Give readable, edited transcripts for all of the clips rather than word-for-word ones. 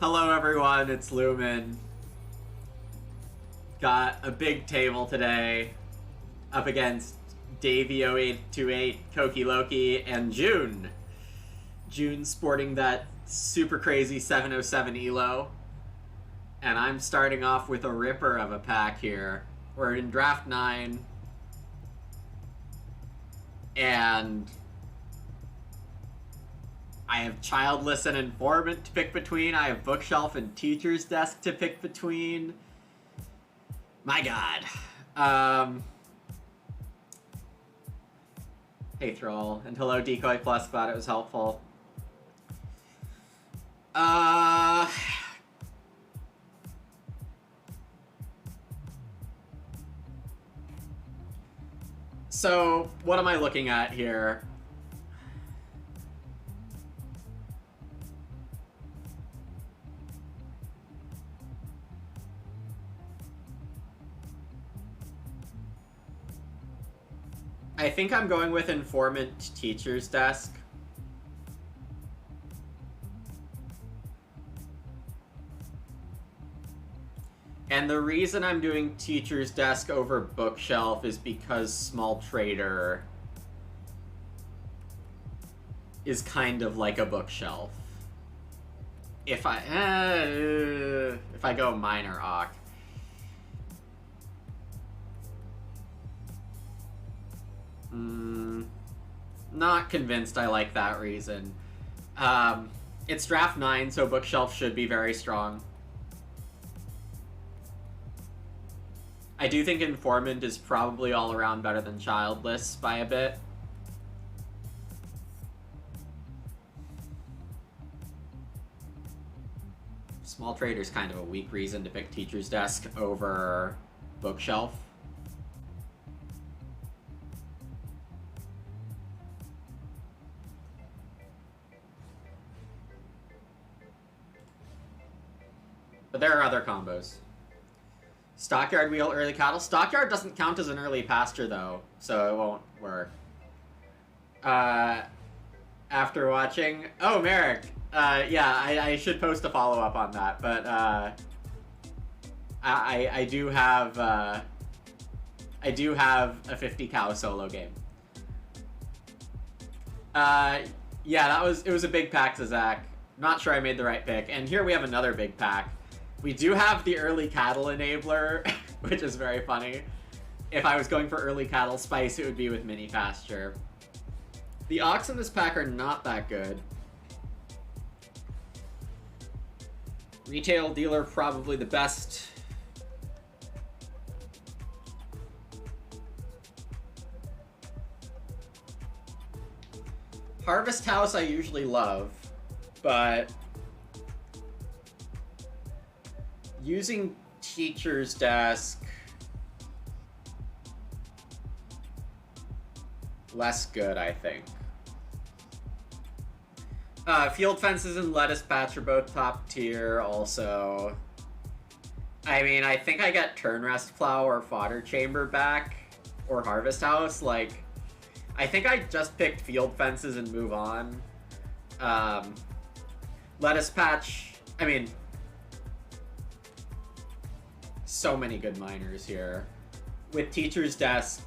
Hello everyone, it's Lumen. Got a big table today up against Davey0828, Koki Loki, and June. June sporting that super crazy 707 elo. And I'm starting off with a ripper of a pack here. We're in draft 9. And I have Childless and Informant to pick between. I have Bookshelf and Teacher's Desk to pick between. My god. Hey Thrall, and hello Decoy Plus, glad it was helpful. So, what am I looking at here? I think I'm going with Informant Teacher's Desk. And the reason I'm doing Teacher's Desk over Bookshelf is because Small Trader is kind of like a bookshelf. If I go Minor Ock. Not convinced I like that reason. It's draft 9, so Bookshelf should be very strong. I do think Informant is probably all around better than Childless by a bit. Small Trader's kind of a weak reason to pick Teacher's Desk over Bookshelf. But there are other combos. Stockyard Wheel, Early Cattle. Stockyard doesn't count as an early pasture, though, so it won't work. After watching... Oh, Merrick! Yeah, I should post a follow-up on that, but I do have a 50 cow solo game. Yeah, it was a big pack to Zach. Not sure I made the right pick. And here we have another big pack. We do have the early cattle enabler, which is very funny. If I was going for early cattle spice, it would be with mini pasture. The ox in this pack are not that good. Retail dealer, probably the best. Harvest House I usually love, but using Teacher's Desk, less good, I think. Field Fences and Lettuce Patch are both top tier, also. I mean, I think I get Turn Rest Plow or Fodder Chamber back, or Harvest House. Like, I think I just picked Field Fences and move on. Lettuce Patch, I mean, so many good miners here. With Teacher's Desk,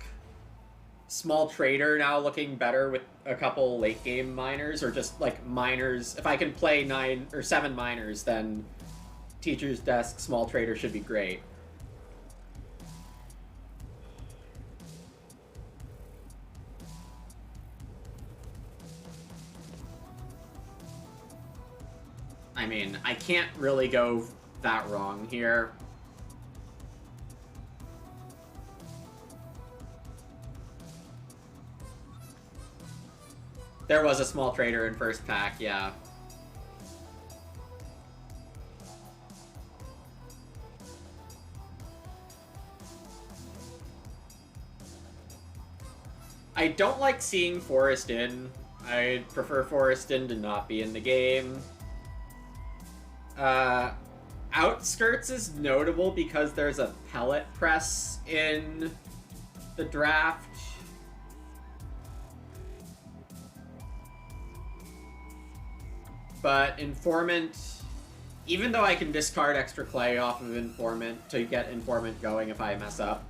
Small Trader now looking better with a couple late game miners, or just like miners. If I can play 9 or 7 miners, then Teacher's Desk, Small Trader should be great. I mean, I can't really go that wrong here. There was a Small Trader in first pack, yeah. I don't like seeing Forest Inn. I prefer Forest Inn to not be in the game. Outskirts is notable because there's a pellet press in the draft. But Informant Even though I can discard extra clay off of Informant to get Informant going if I mess up.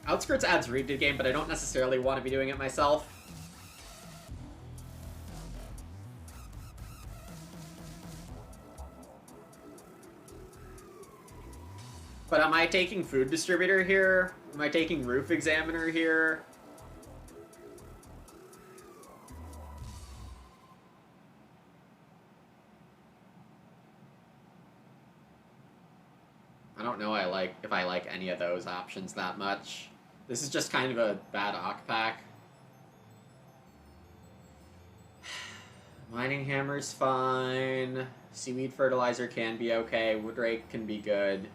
Outskirts adds read to the game, but I don't necessarily want to be doing it myself. But am I taking Food Distributor here? Am I taking Roof Examiner here? I don't know if I like any of those options that much. This is just kind of a bad Ock pack. Mining Hammer's fine. Seaweed Fertilizer can be okay. Woodrake can be good.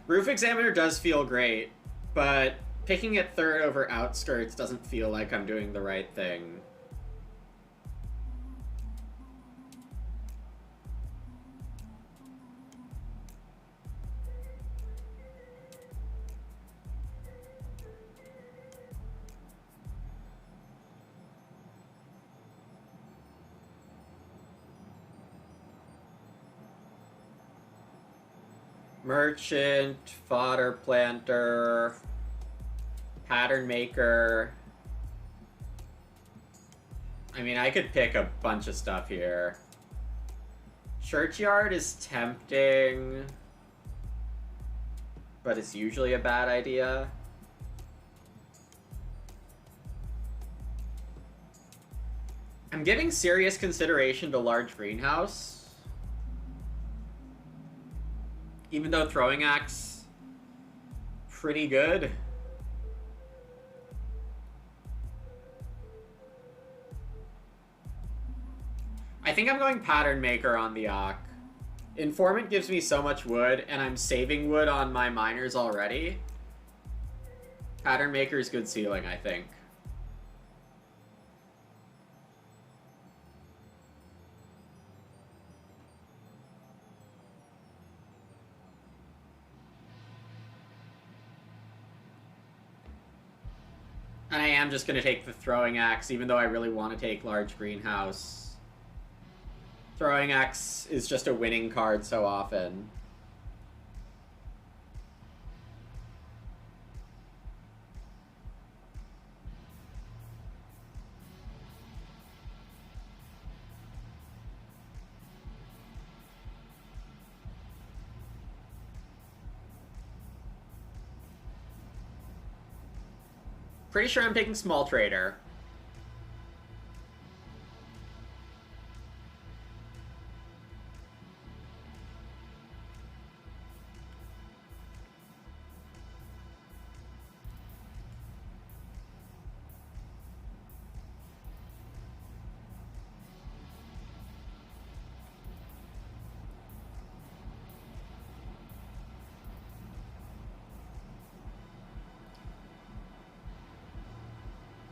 Roof Examiner does feel great, but picking it third over Outskirts doesn't feel like I'm doing the right thing. Merchant, Fodder Planter, Pattern Maker. I mean, I could pick a bunch of stuff here. Churchyard is tempting, but it's usually a bad idea. I'm giving serious consideration to Large Greenhouse. Even though Throwing Axe, pretty good. I think I'm going Pattern Maker on the Ock. Informant gives me so much wood, and I'm saving wood on my miners already. Pattern Maker is good ceiling, I think. And I am just going to take the Throwing Axe, even though I really want to take Large Greenhouse. Throwing Axe is just a winning card so often. Pretty sure I'm taking Small Trader.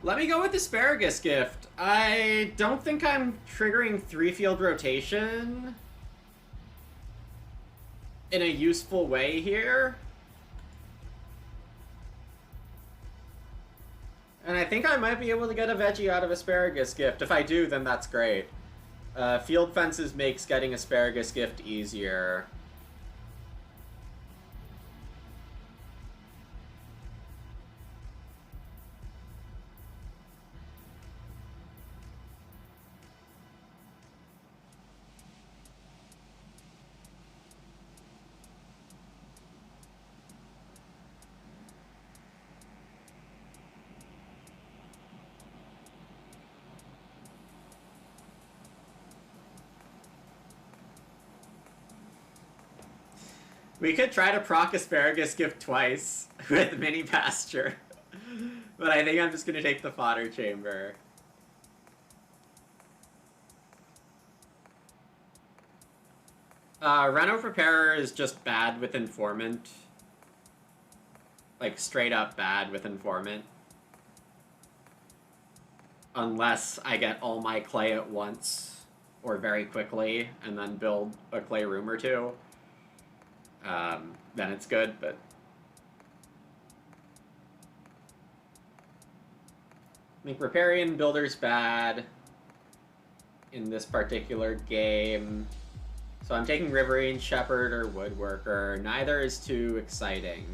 Let me go with Asparagus Gift. I don't think I'm triggering 3-field rotation in a useful way here. And I think I might be able to get a veggie out of Asparagus Gift. If I do, then that's great. Field Fences makes getting Asparagus Gift easier. We could try to proc Asparagus Gift twice with Mini Pasture. But I think I'm just going to take the Fodder Chamber. Reno Preparer is just bad with Informant. Like, straight up bad with Informant. Unless I get all my clay at once, or very quickly, and then build a clay room or two. Then it's good, but... I think Riparian Builder's bad in this particular game. So I'm taking Riverine Shepherd or Woodworker. Neither is too exciting.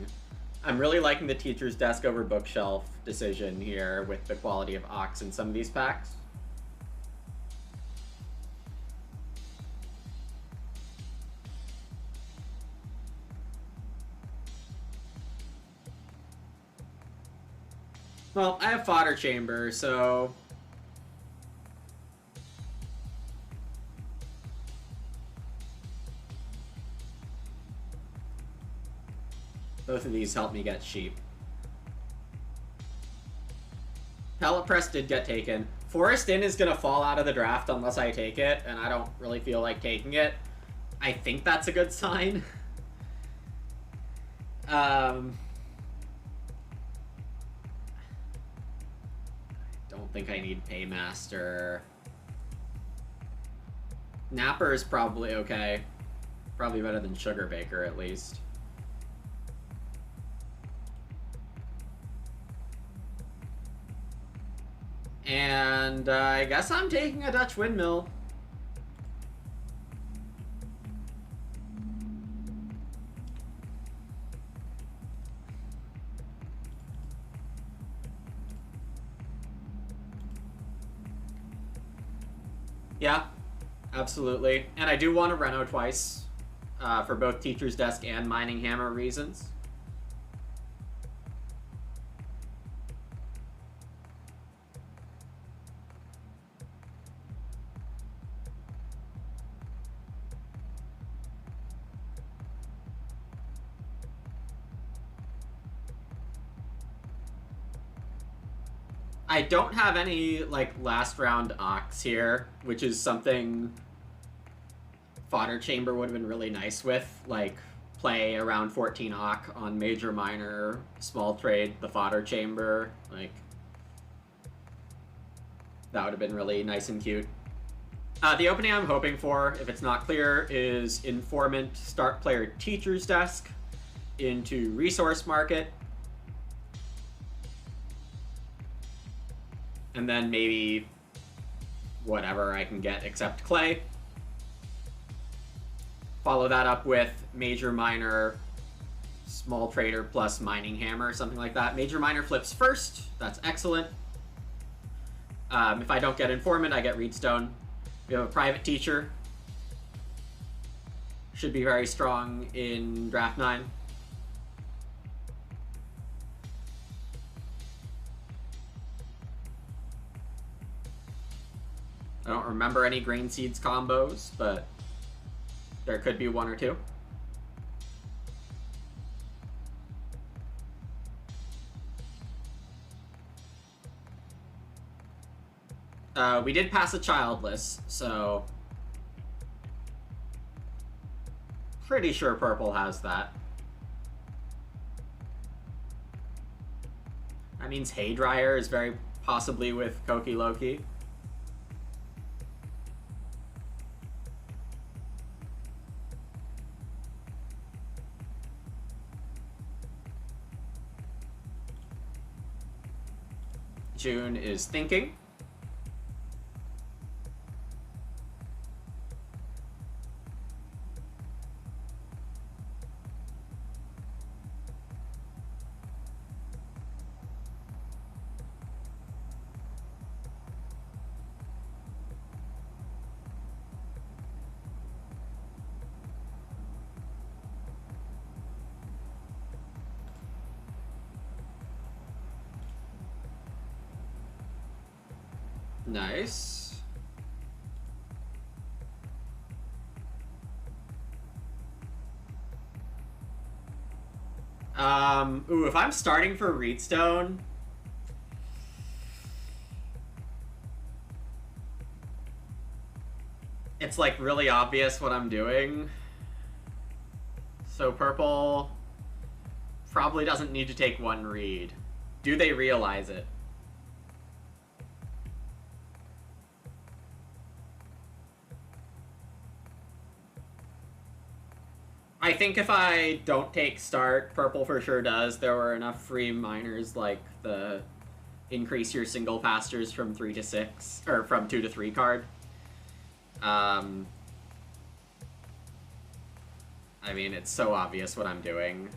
I'm really liking the Teacher's Desk over Bookshelf decision here with the quality of Ox in some of these packs. Well, I have Fodder Chamber, so... both of these help me get sheep. Pellet Press did get taken. Forest Inn is going to fall out of the draft unless I take it, and I don't really feel like taking it. I think that's a good sign. Don't think I need Paymaster. Napper is probably okay. Probably better than Sugar Baker, at least. And I guess I'm taking a Dutch Windmill. Yeah, absolutely. And I do want a Reno twice, for both Teacher's Desk and Mining Hammer reasons. I don't have any, like, last round Ox here, which is something Fodder Chamber would have been really nice with. Like, play around 14 Ock on Major Minor, Small Trade, the Fodder Chamber. Like, that would have been really nice and cute. The opening I'm hoping for, if it's not clear, is Informant, Start Player Teacher's Desk into Resource Market. And then maybe whatever I can get except clay. Follow that up with Major Minor, Small Trader plus Mining Hammer, something like that. Major Minor flips first. That's excellent. If I don't get Informant, I get Reedstone. We have a Private Teacher. Should be very strong in Draft 9. I don't remember any Grain Seeds combos, but there could be one or two. We did pass a Childless, so pretty sure purple has that. That means Haydryer is very possibly with Koki Loki. June is thinking. Nice. Ooh, if I'm starting for Reedstone, it's like really obvious what I'm doing. So purple probably doesn't need to take one read. Do they realize it? I think if I don't take start, purple for sure does. There were enough free minors like the increase your single pastures from 3 to 6, or from 2 to 3 card. I mean, it's so obvious what I'm doing.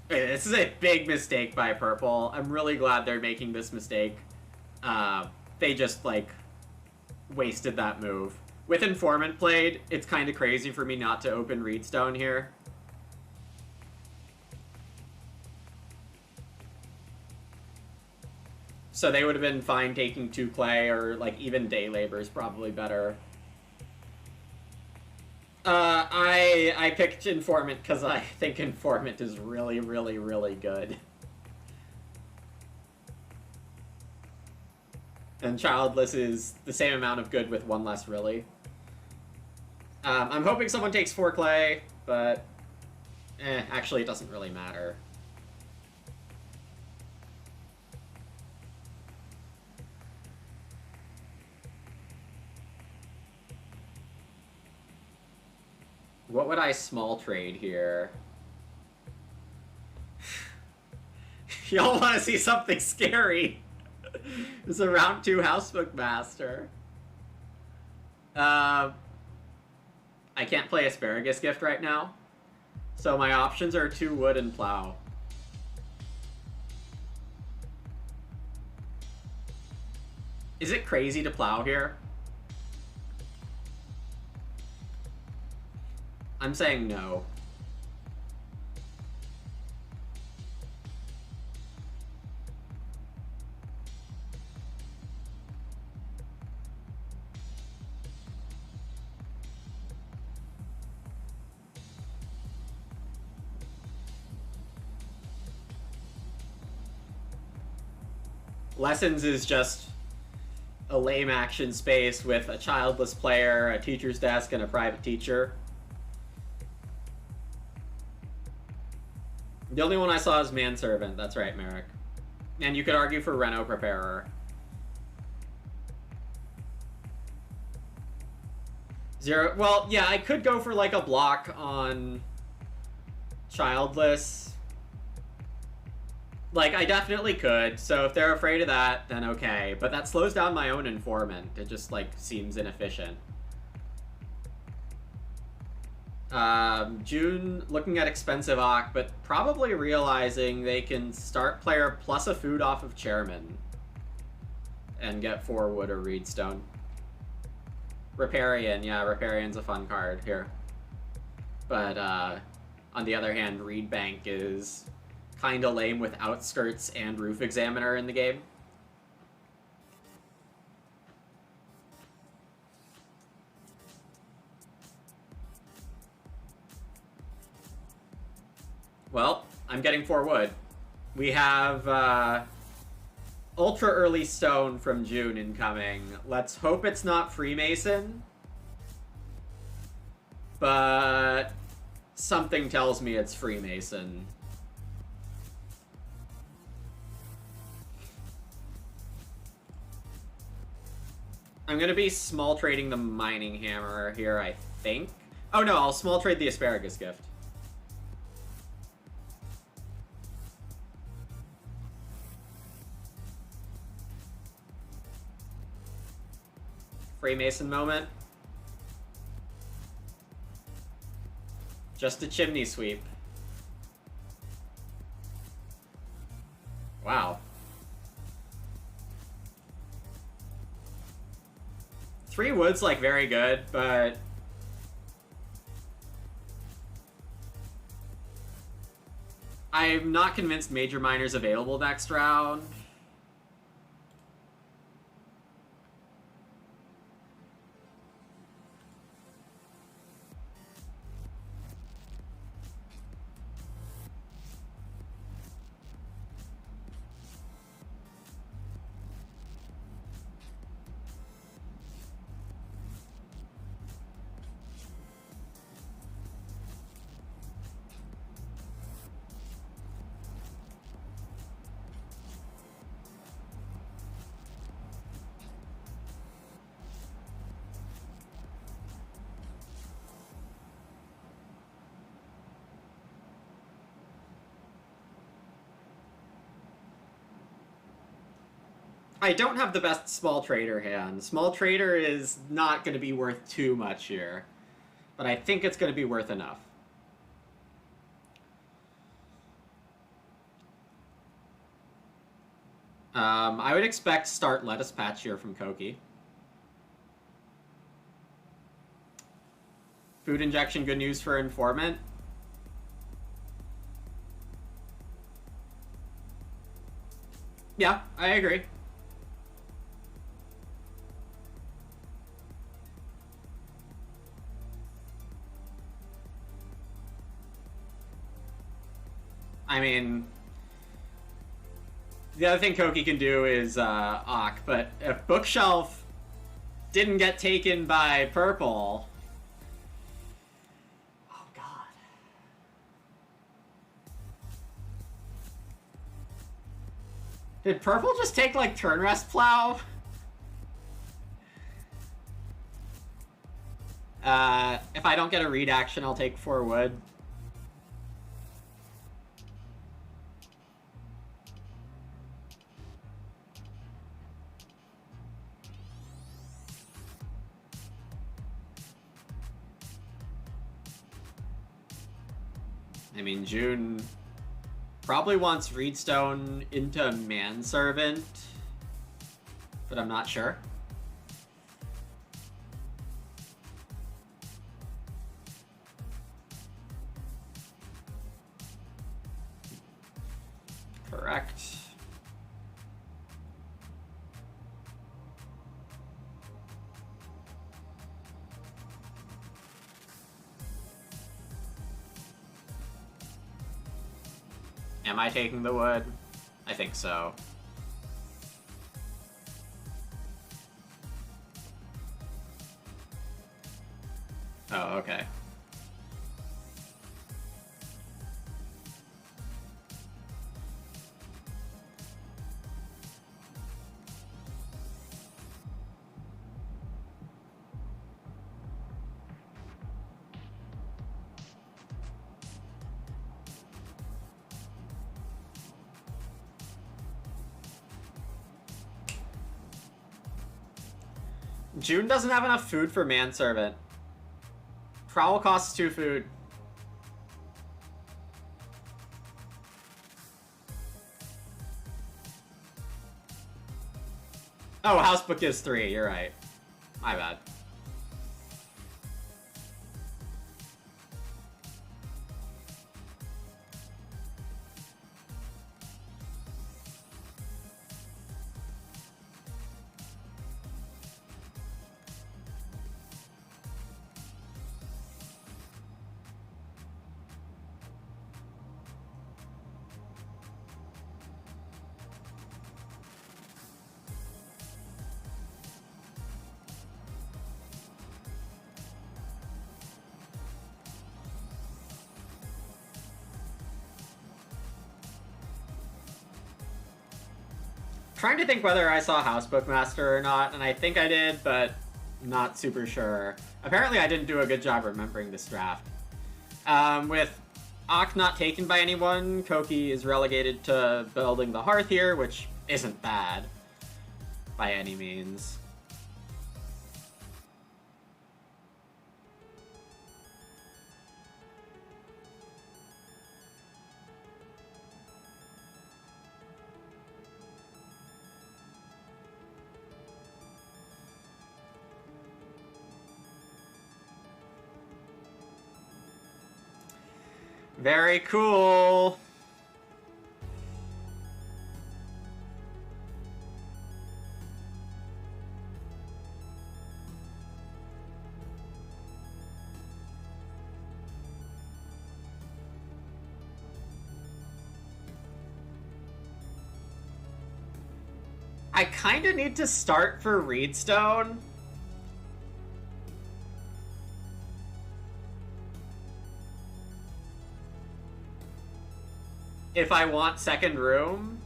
This is a big mistake by purple. I'm really glad they're making this mistake. They just, like, wasted that move. With Informant played, it's kind of crazy for me not to open Reedstone here. So they would have been fine taking 2 clay, or, like, even day labor is probably better. I picked Informant because I think Informant is really, really, really good. And Childless is the same amount of good with 1 less, really. I'm hoping someone takes 4 clay, but actually it doesn't really matter. What would I small trade here? Y'all want to see something scary? It's a round 2 Housebook Master. I can't play Asparagus Gift right now. So my options are 2 wood and plow. Is it crazy to plow here? I'm saying no. Lessons is just a lame action space with a childless player, a teacher's desk, and a private teacher. The only one I saw is Manservant. That's right, Merrick. And you could argue for Reno Preparer. 0. Well, yeah, I could go for like a block on Childless. Like, I definitely could. So if they're afraid of that, then okay. But that slows down my own Informant. It just, like, seems inefficient. June looking at expensive Ock, but probably realizing they can start player plus a food off of Chairman and get 4 wood or Reedstone. Riparian, yeah, Riparian's a fun card here. But on the other hand, Reed Bank is kind of lame with Outskirts and Roof Examiner in the game. Well, I'm getting 4 wood. We have ultra early stone from June incoming. Let's hope it's not Freemason. But something tells me it's Freemason. I'm gonna be small trading the Mining Hammer here, I think. Oh no, I'll small trade the Asparagus Gift. Freemason moment. Just a chimney sweep. Wow. 3 wood's like very good, but I'm not convinced Major Miner's available next round. I don't have the best small trader hand. Small trader is not going to be worth too much here, but I think it's going to be worth enough. I would expect start lettuce patch here from Koki. Food injection, good news for informant. Yeah, I agree. I mean, the other thing Koki can do is Ock, but if Bookshelf didn't get taken by Purple... Oh, God. Did Purple just take, like, turn rest plow? If I don't get a read action, I'll take 4 wood. I mean, June probably wants Reedstone into Manservant, but I'm not sure. Correct. Am I taking the wood? I think so. Oh, okay. June doesn't have enough food for Manservant. Prowl costs 2 food. Oh, Housebook is 3, you're right. My bad. Trying to think whether I saw Housebook Master or not, and I think I did, but not super sure. Apparently I didn't do a good job remembering this draft. With Ock not taken by anyone, Koki is relegated to building the Hearth here, which isn't bad by any means. Very cool. I kind of need to start for Reedstone. If I want second room.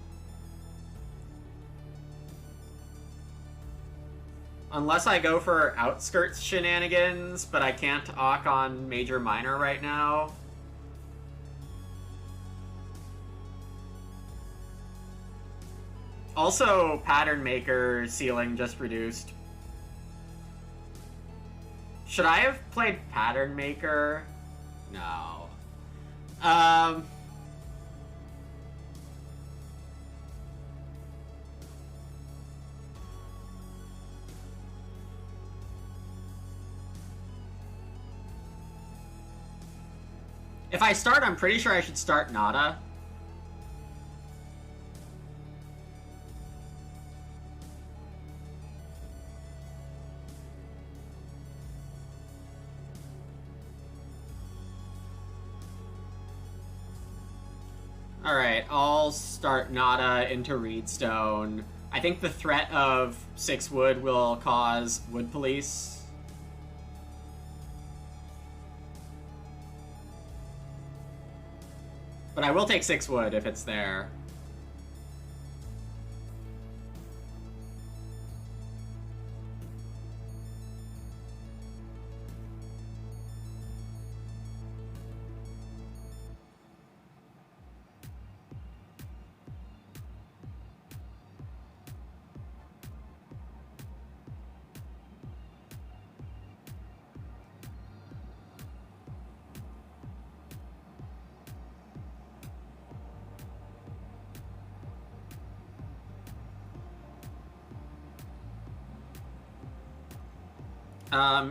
Unless I go for outskirts shenanigans, but I can't Ock on major minor right now. Also, Pattern Maker ceiling just reduced. Should I have played Pattern Maker? No. If I start, I'm pretty sure I should start Nada. Alright, I'll start Nada into Reedstone. I think the threat of 6 wood will cause Wood Police. But I will take 6 wood if it's there.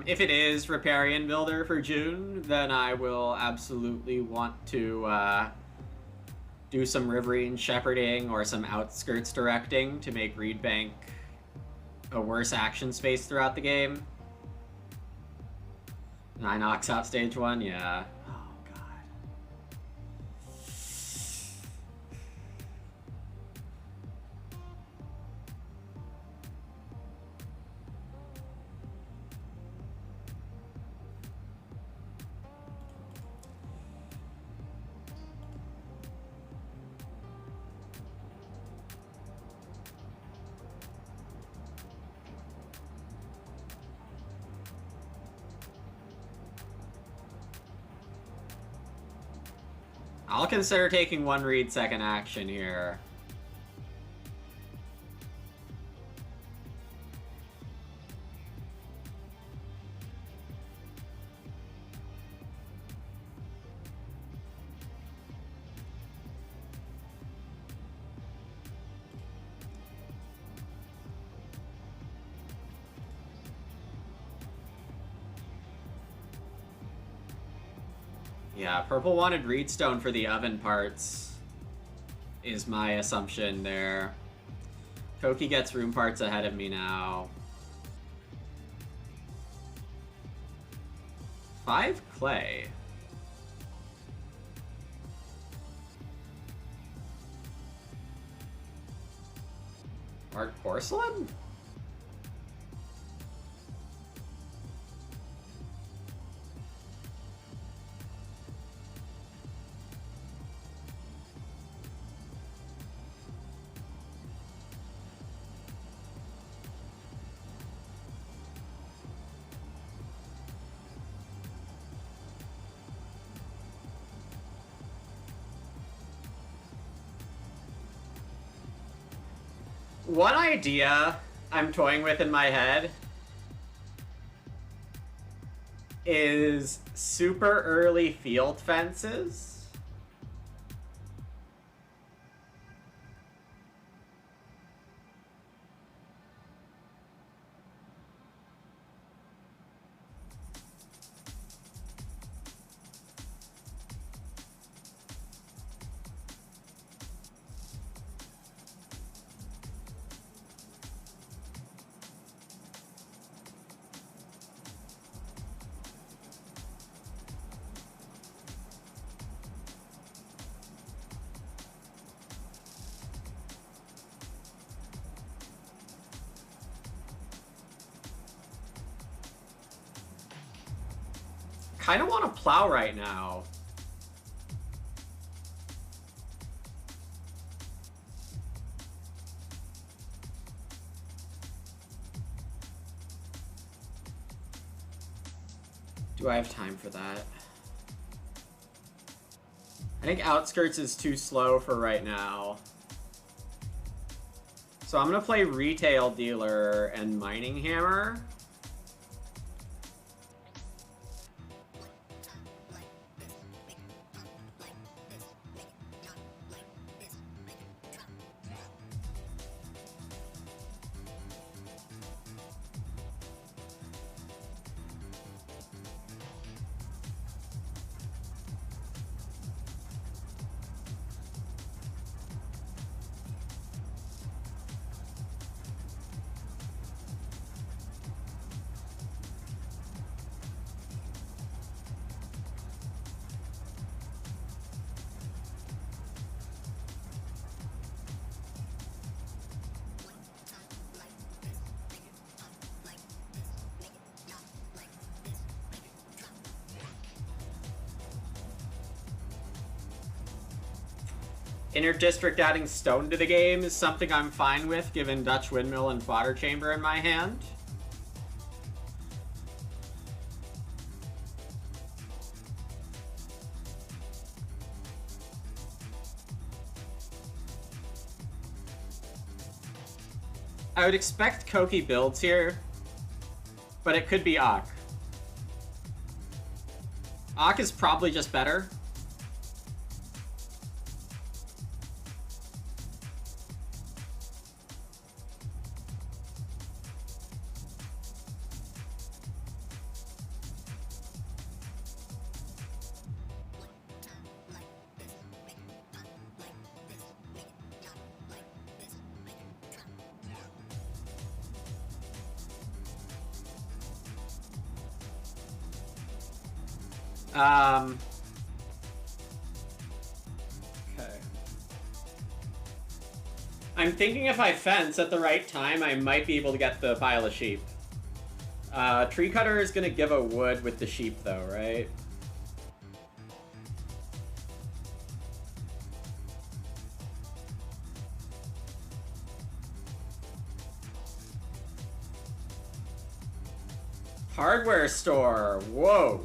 If it is Riparian Builder for June, then I will absolutely want to do some Riverine Shepherding or some Outskirts Directing to make Reedbank a worse action space throughout the game. 9 knocks out stage 1, yeah. I'll consider taking 1 read second action here. Yeah, purple wanted Reedstone for the oven parts, is my assumption there. Koki gets room parts ahead of me now. 5 clay. Art porcelain? One idea I'm toying with in my head is super early field fences. Kind of want to plow right now. Do I have time for that? I think Outskirts is too slow for right now. So I'm gonna play Retail Dealer and Mining Hammer. Inter-district adding stone to the game is something I'm fine with, given Dutch Windmill and Fodder Chamber in my hand. I would expect Koki builds here, but it could be Ak. Ak is probably just better. Okay. I'm thinking if I fence at the right time, I might be able to get the pile of sheep. Tree Cutter is gonna give a wood with the sheep though, right? Hardware store, whoa.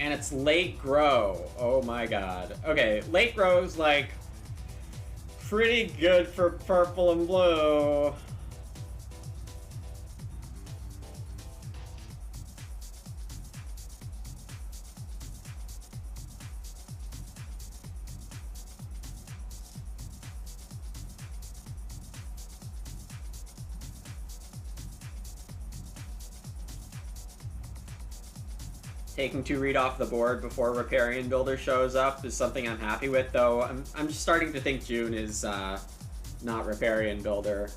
And it's late grow. Oh my god. Okay, late grow's like pretty good for purple and blue. Taking 2 read off the board before Riparian Builder shows up is something I'm happy with, though I'm just starting to think June is not Riparian Builder.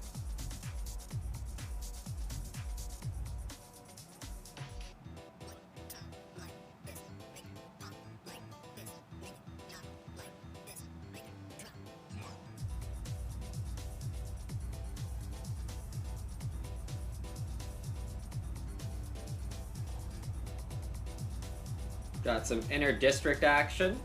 Got some inter-district action.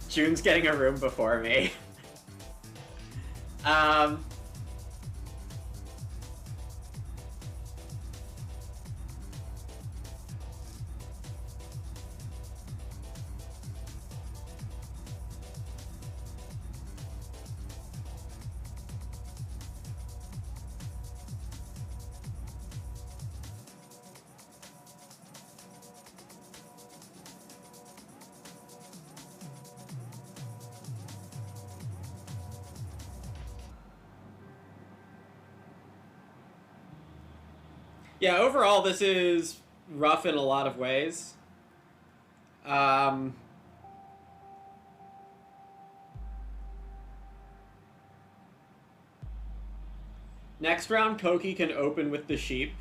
June's getting a room before me. Yeah, overall, this is rough in a lot of ways. Next round, Koki can open with the sheep.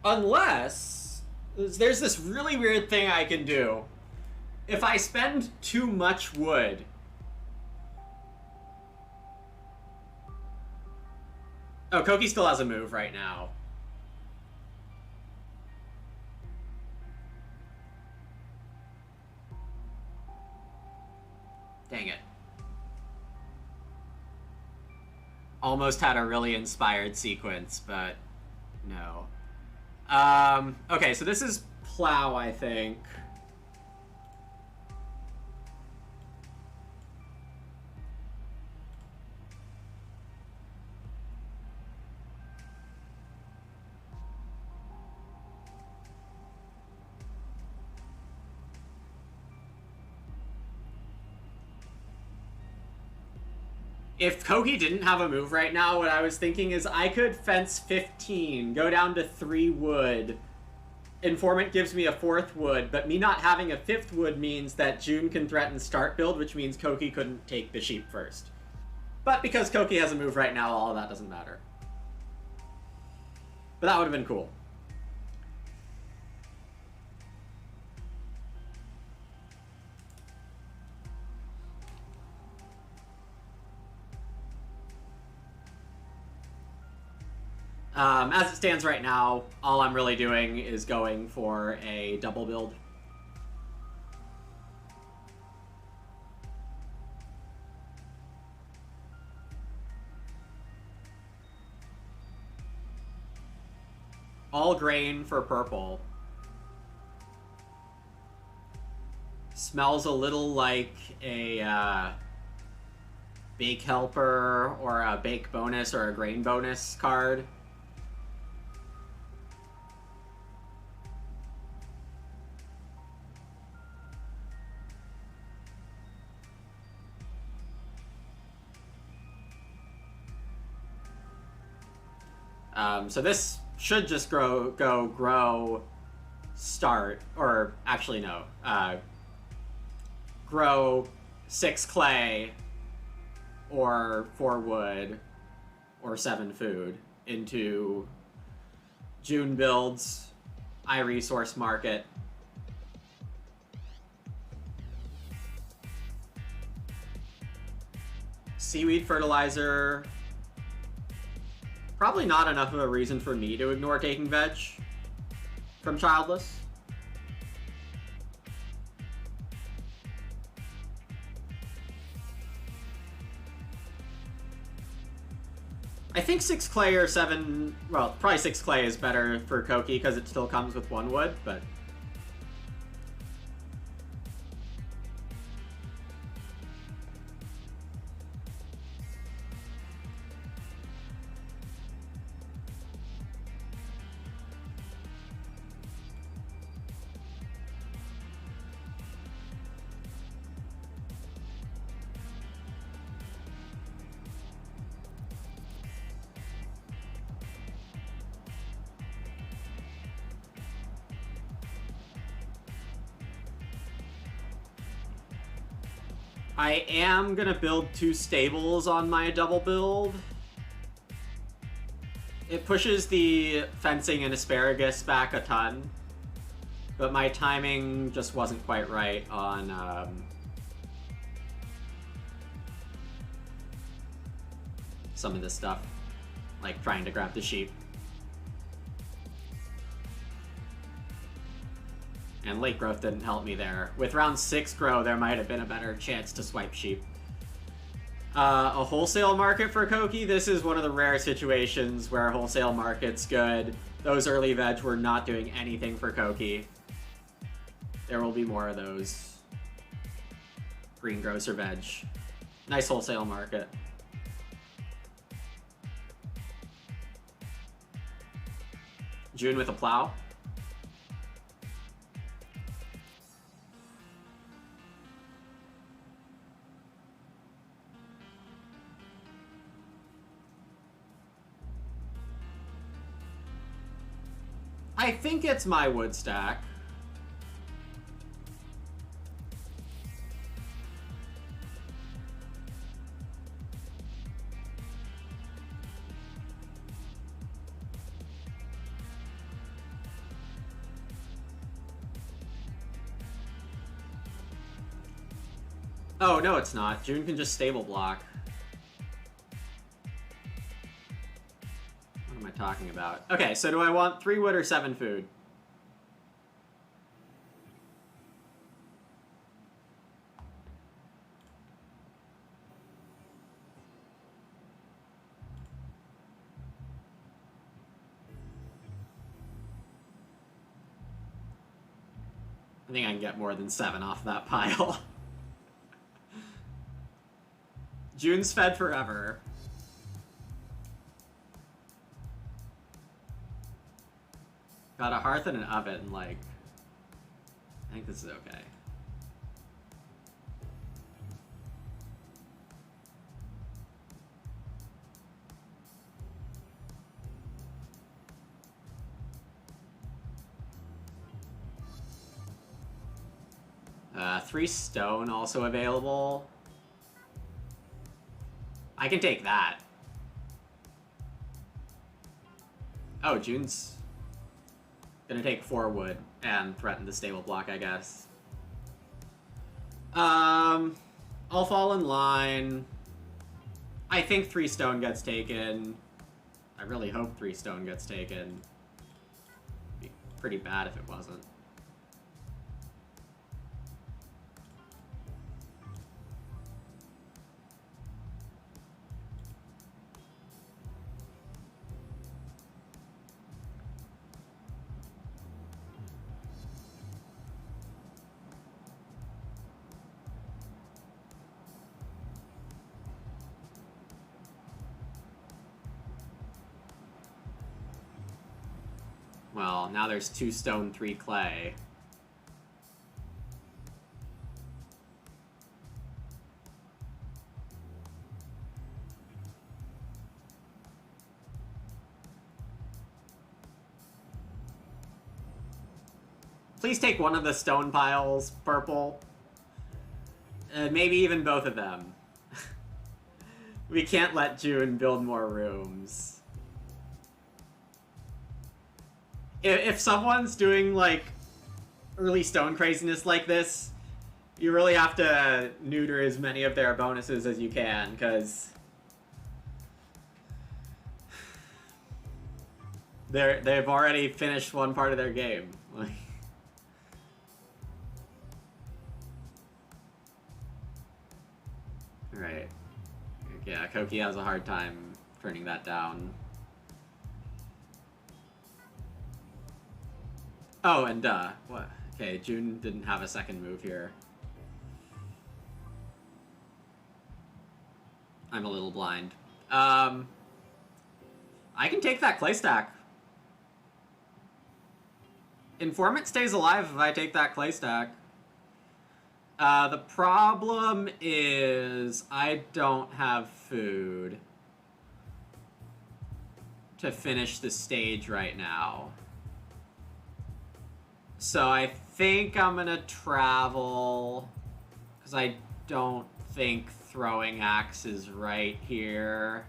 Unless there's this really weird thing I can do. If I spend too much wood, oh, Koki still has a move right now. Dang it. Almost had a really inspired sequence, but no. Okay, so this is plow, I think. If Koki didn't have a move right now, what I was thinking is I could fence 15, go down to 3 wood. Informant gives me a 4th wood, but me not having a 5th wood means that June can threaten start build, which means Koki couldn't take the sheep first. But because Koki has a move right now, all of that doesn't matter. But that would have been cool. As it stands right now, all I'm really doing is going for a double build. All grain for purple. Smells a little like a bake helper or a bake bonus or a grain bonus card. So this should just grow, start, or actually no, grow 6 clay, or 4 wood, or 7 food into June builds, iResource market. Seaweed fertilizer. Probably not enough of a reason for me to ignore taking veg from Childless. I think 6 clay or 7, well, probably 6 clay is better for Koki because it still comes with 1 wood, but I am gonna build 2 stables on my double build. It pushes the fencing and asparagus back a ton, but my timing just wasn't quite right on some of this stuff, like trying to grab the sheep. And late growth didn't help me there. With round 6 grow, there might have been a better chance to swipe sheep. A wholesale market for Koki. This is one of the rare situations where a wholesale market's good. Those early veg were not doing anything for Koki. There will be more of those. Greengrocer veg. Nice wholesale market. June with a plow. I think it's my wood stack. Oh, no, it's not. June can just stable block. What am I talking about? Okay, so do I want 3 wood or 7 food? I think I can get more than 7 off that pile. June's fed forever. Got a hearth and an oven, like... I think this is okay. Three stone also available. I can take that. Oh, June's gonna take 4 wood and threaten the stable block, I guess. I'll fall in line. I think 3 stone gets taken. I really hope 3 stone gets taken. It'd be pretty bad if it wasn't. Well, now there's 2 stone, 3 clay. Please take one of the stone piles, purple. Maybe even both of them. We can't let June build more rooms. If someone's doing, like, early stone craziness like this, you really have to neuter as many of their bonuses as you can, because they've already finished one part of their game. Like, right. Yeah, Koki has a hard time turning that down. Oh, and what? Okay, June didn't have a second move here. I'm a little blind. I can take that clay stack. Informant stays alive if I take that clay stack. The problem is I don't have food to finish the stage right now. So I think I'm gonna travel, because I don't think throwing axe is right here.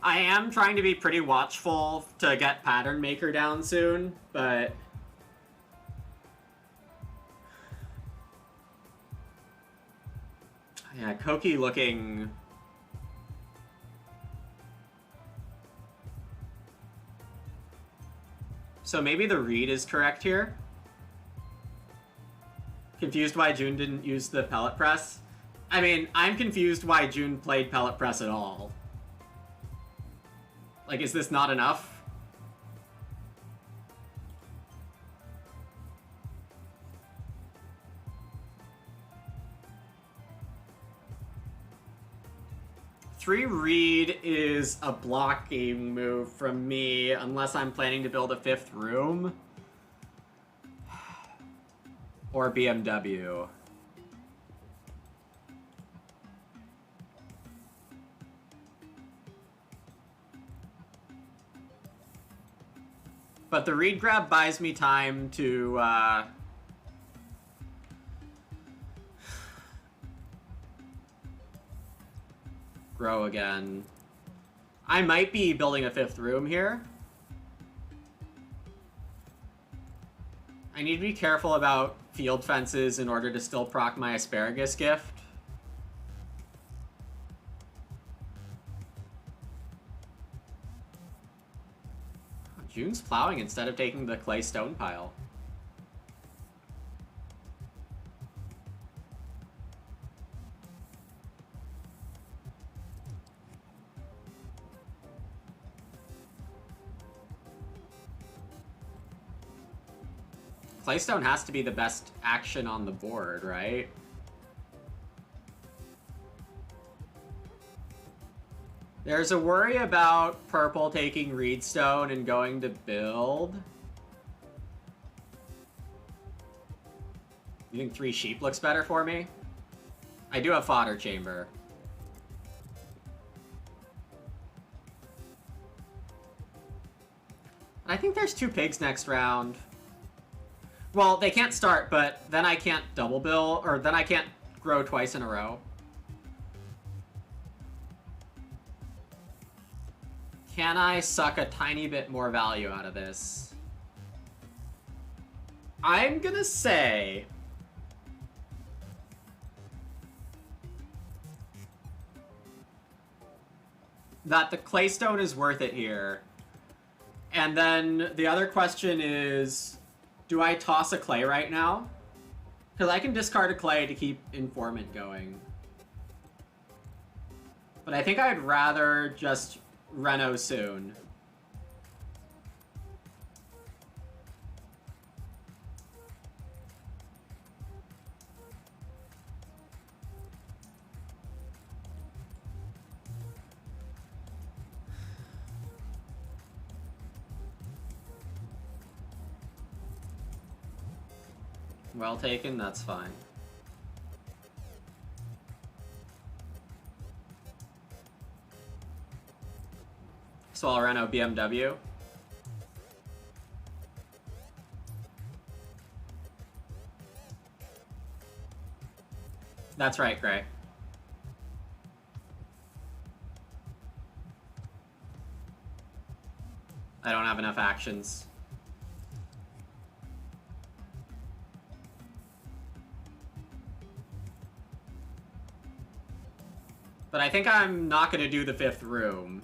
I am trying to be pretty watchful to get Pattern Maker down soon, but... yeah, Koki looking... So maybe the read is correct here? Confused why June didn't use the pellet press? I mean, I'm confused why June played pellet press at all. Like, is this not enough? Three read is a blocking move from me, unless I'm planning to build a fifth room. Or BMW. But the read grab buys me time to, grow again. I might be building a fifth room here. I need to be careful about field fences in order to still proc my asparagus gift. June's plowing instead of taking the clay stone pile. Claystone has to be the best action on the board, right? There's a worry about purple taking Reedstone and going to build. You think 3 sheep looks better for me? I do have fodder chamber. I think there's 2 pigs next round. Well, they can't start, but then I can't double bill, or then I can't grow twice in a row. Can I suck a tiny bit more value out of this? I'm gonna say... that the claystone is worth it here. And then the other question is... do I toss a clay right now? Because I can discard a clay to keep Informant going. But I think I'd rather just Reno soon. Well taken, that's fine. Swallow Reno BMW. That's right, Gray. I don't have enough actions. But I think I'm not going to do the fifth room.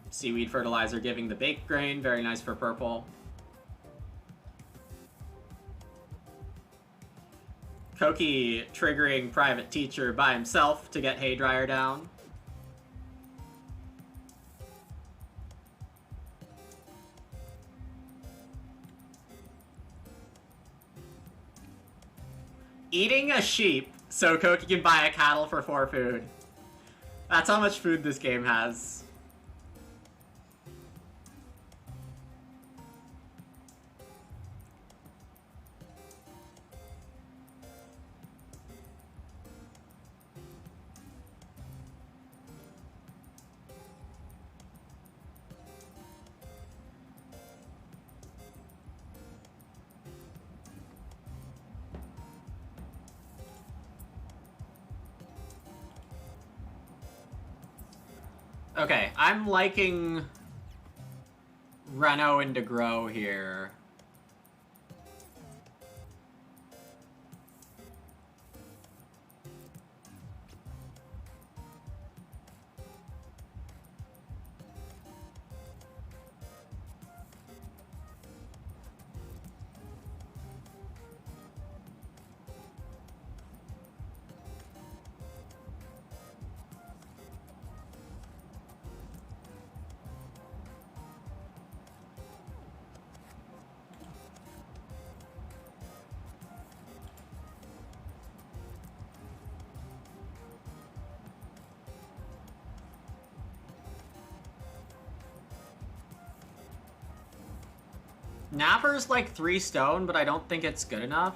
Seaweed fertilizer giving the baked grain, very nice for purple. Koki triggering private teacher by himself to get Haydryer down. Eating a sheep so Koki can buy a cattle for 4 food. That's how much food this game has. Okay, I'm liking Reno into Grow here. Napper's like 3 stone, but I don't think it's good enough.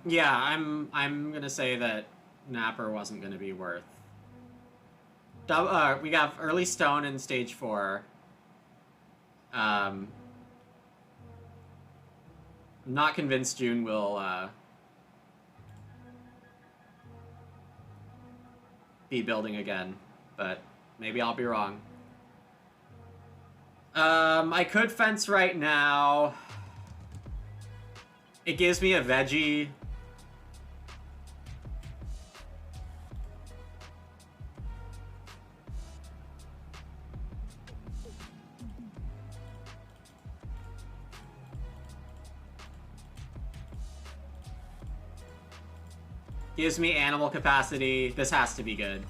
Yeah, I'm gonna say that Napper wasn't gonna be worth. We got early stone in stage 4. I'm not convinced June will be building again, but maybe I'll be wrong. I could fence right now. It gives me a veggie. Gives me animal capacity. This has to be good.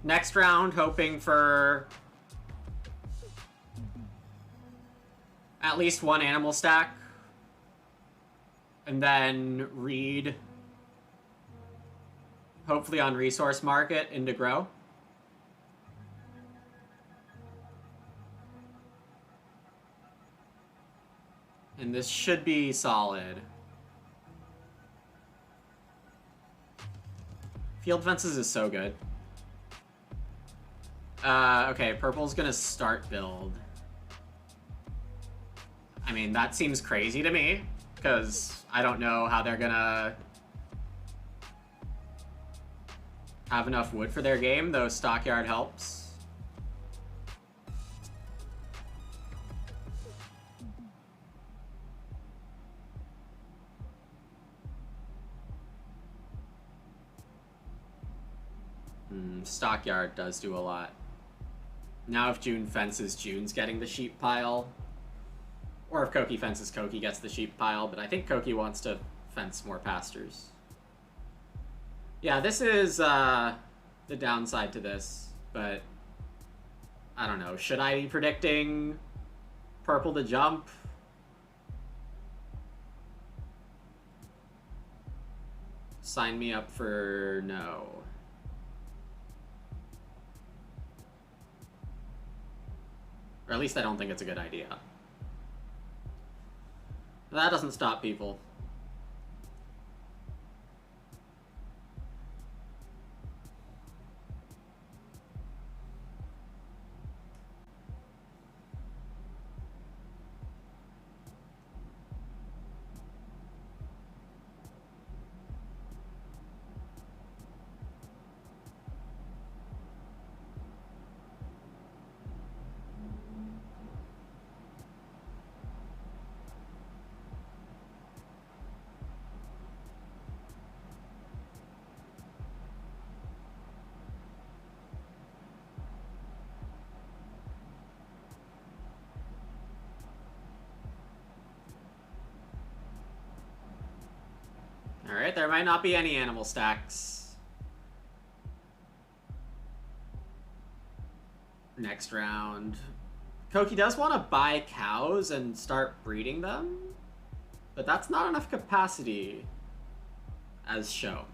Next round, hoping for at least 1 animal stack. And then read, hopefully on resource market, into grow. And this should be solid. Field fences is so good. Okay, purple's gonna start build. I mean, that seems crazy to me, because I don't know how they're gonna have enough wood for their game, though Stockyard helps. Stockyard does do a lot. Now if June fences, June's getting the sheep pile. Or if Koki fences, Koki gets the sheep pile, but I think Koki wants to fence more pastures. Yeah, this is the downside to this, but I don't know. Should I be predicting purple to jump? Sign me up for no. Or at least I don't think it's a good idea. That doesn't stop people. Alright, there might not be any animal stacks next round. Koki does want to buy cows and start breeding them, but that's not enough capacity as shown.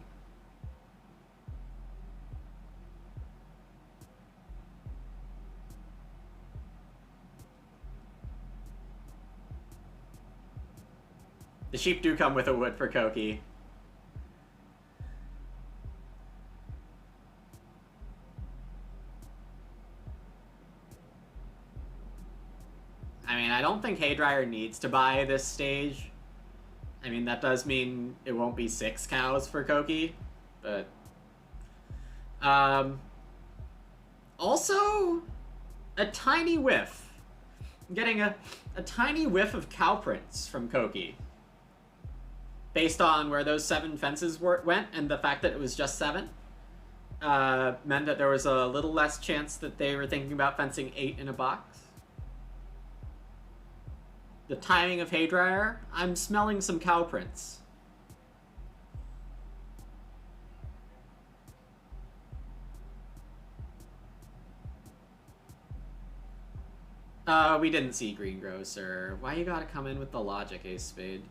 The sheep do come with a wood for Koki. I mean, I don't think Haydryer needs to buy this stage. I mean, that does mean it won't be 6 cows for Koki, but... Also, a tiny whiff. I'm getting a tiny whiff of cow prints from Koki. Based on where those 7 fences went, and the fact that it was just 7, meant that there was a little less chance that they were thinking about fencing 8 in a box. The timing of Haydryer, I'm smelling some cow prints. We didn't see Greengrocer. Why you gotta come in with the logic, Ace Spade?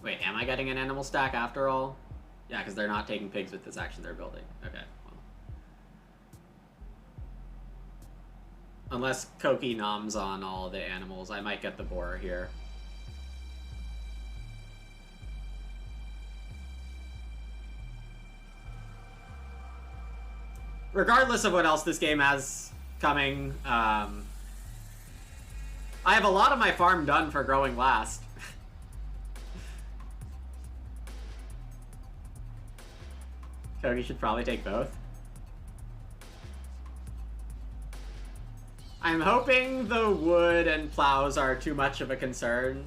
Wait, am I getting an animal stack after all? Yeah, because they're not taking pigs with this action they're building. Okay, well. Unless Koki noms on all the animals, I might get the boar here. Regardless of what else this game has coming, I have a lot of my farm done for growing last. Kogi should probably take both. I'm hoping the wood and plows are too much of a concern.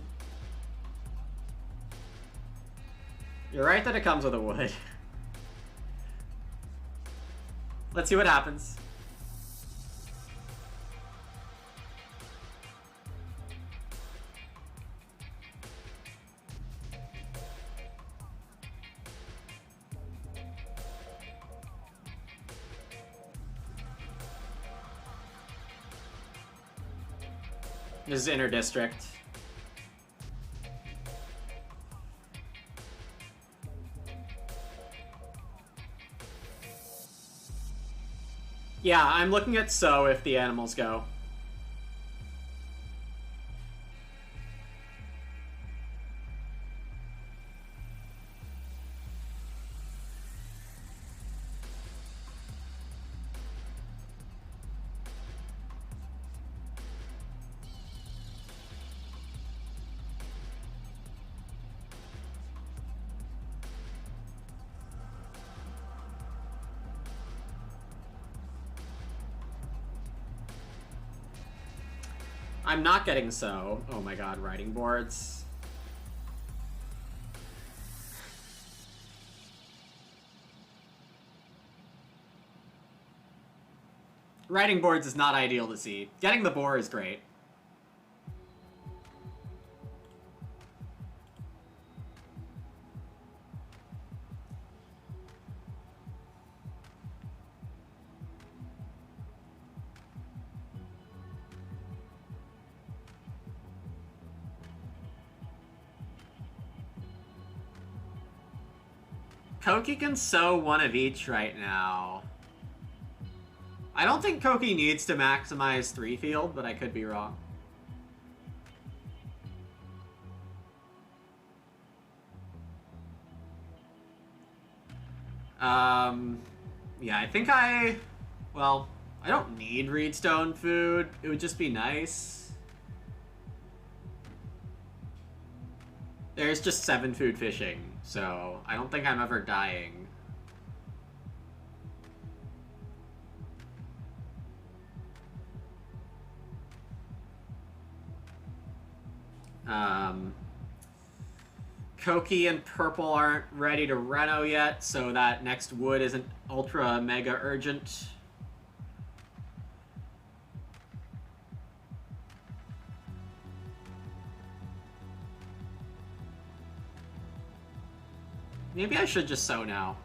You're right that it comes with a wood. Let's see what happens. This is inter-district. Yeah, I'm looking at so if the animals go. I'm not getting so. Oh my god, writing boards. Writing boards is not ideal to see. Getting the boar is great. Koki can sow one of each right now. I don't think Koki needs to maximize 3 field, but I could be wrong. Yeah, I think well, I don't need reedstone food. It would just be nice. There's just 7 food fishing, so I don't think I'm ever dying. Koki and purple aren't ready to reno yet, so that next wood isn't ultra mega urgent. Maybe I should just sow now.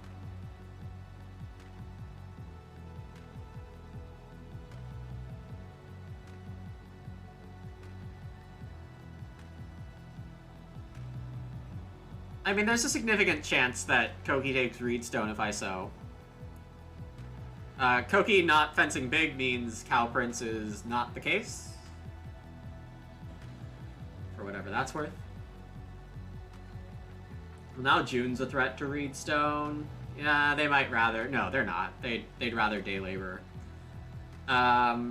I mean, there's a significant chance that Koki takes reedstone if I sow. Koki not fencing big means Cow Prince is not the case. For whatever that's worth. Well, now June's a threat to Reedstone. Yeah, they might rather... No, they're not. They'd rather Day Labor. I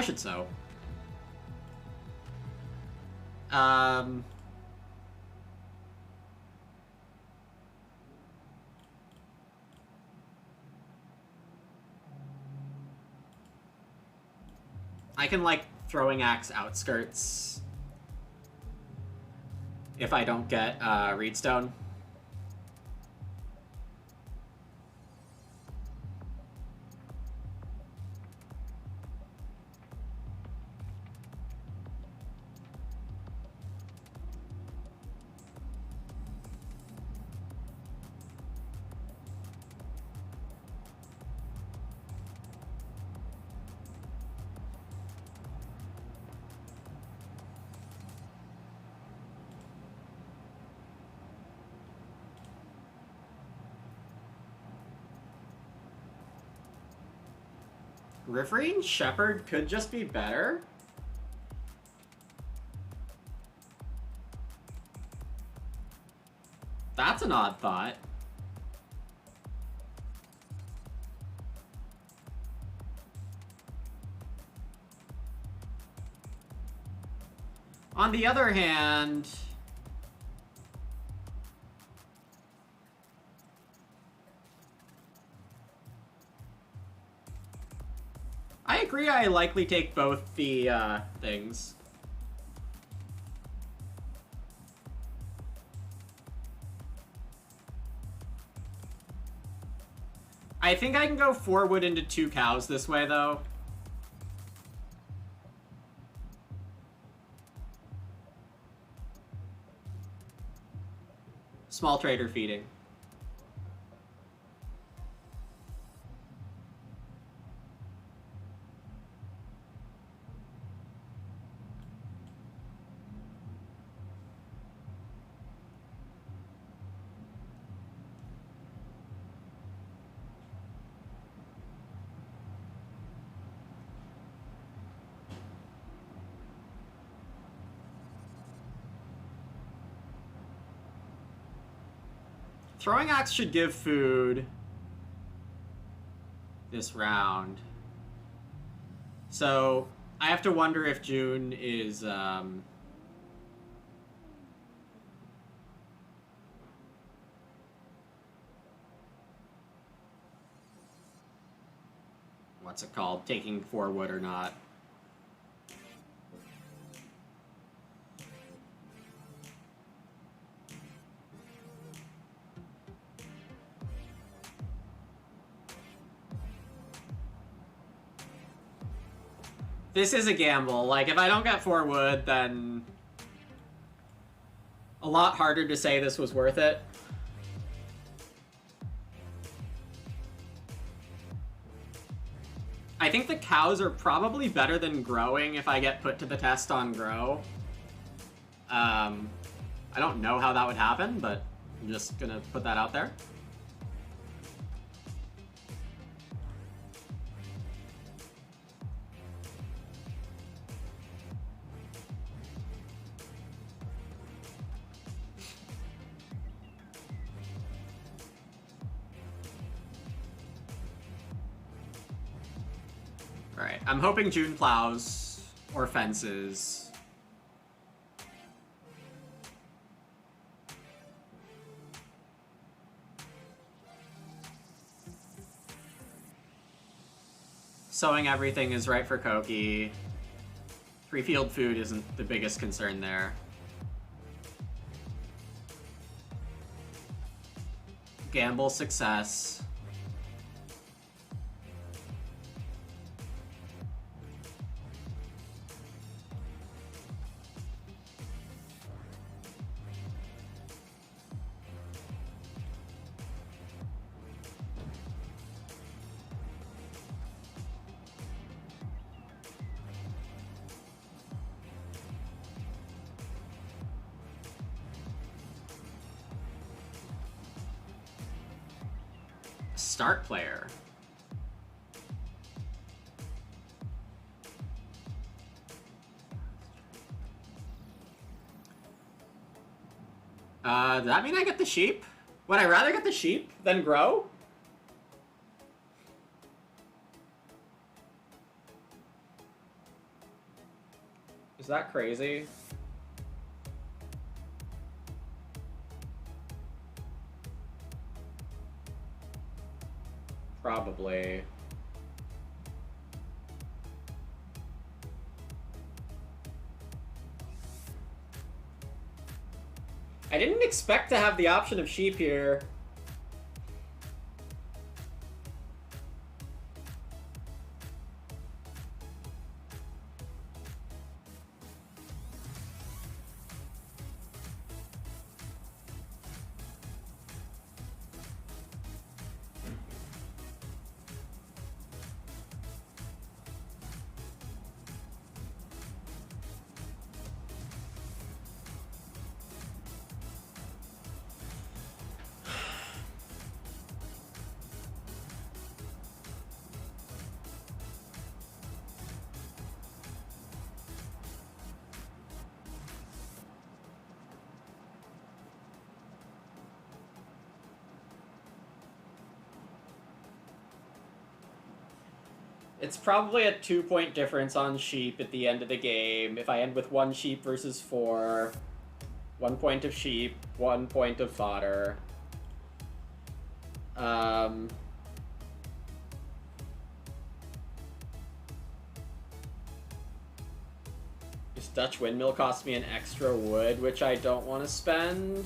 should sow. I can, like, throwing axe outskirts if I don't get Reedstone. Riverine Shepherd could just be better. That's an odd thought. On the other hand... I agree I likely take both the things. I think I can go 4 wood into 2 cows this way, though. Small trader feeding. Throwing axe should give food this round. So I have to wonder if June is what's it called? Taking 4 wood or not. This is a gamble. Like, if I don't get 4 wood, then a lot harder to say this was worth it. I think the cows are probably better than growing if I get put to the test on grow. I don't know how that would happen, but I'm just gonna put that out there. Alright, I'm hoping June plows or fences. Sowing everything is right for Koki. Free field food isn't the biggest concern there. Gamble success. Start player. Does that mean I get the sheep? Would I rather get the sheep than grow? Is that crazy? Probably. I didn't expect to have the option of sheep here. It's probably a 2-point difference on sheep at the end of the game. If I end with 1 sheep versus 4, 1 point of sheep, 1 point of fodder. This Dutch windmill costs me an extra wood, which I don't want to spend.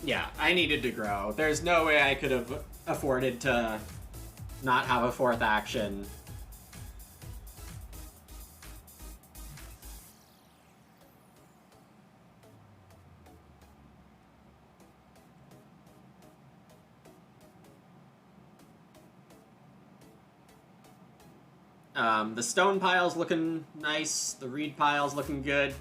Yeah, I needed to grow. There's no way I could have afforded to not have a 4th action. The stone pile's looking nice. The reed pile's looking good.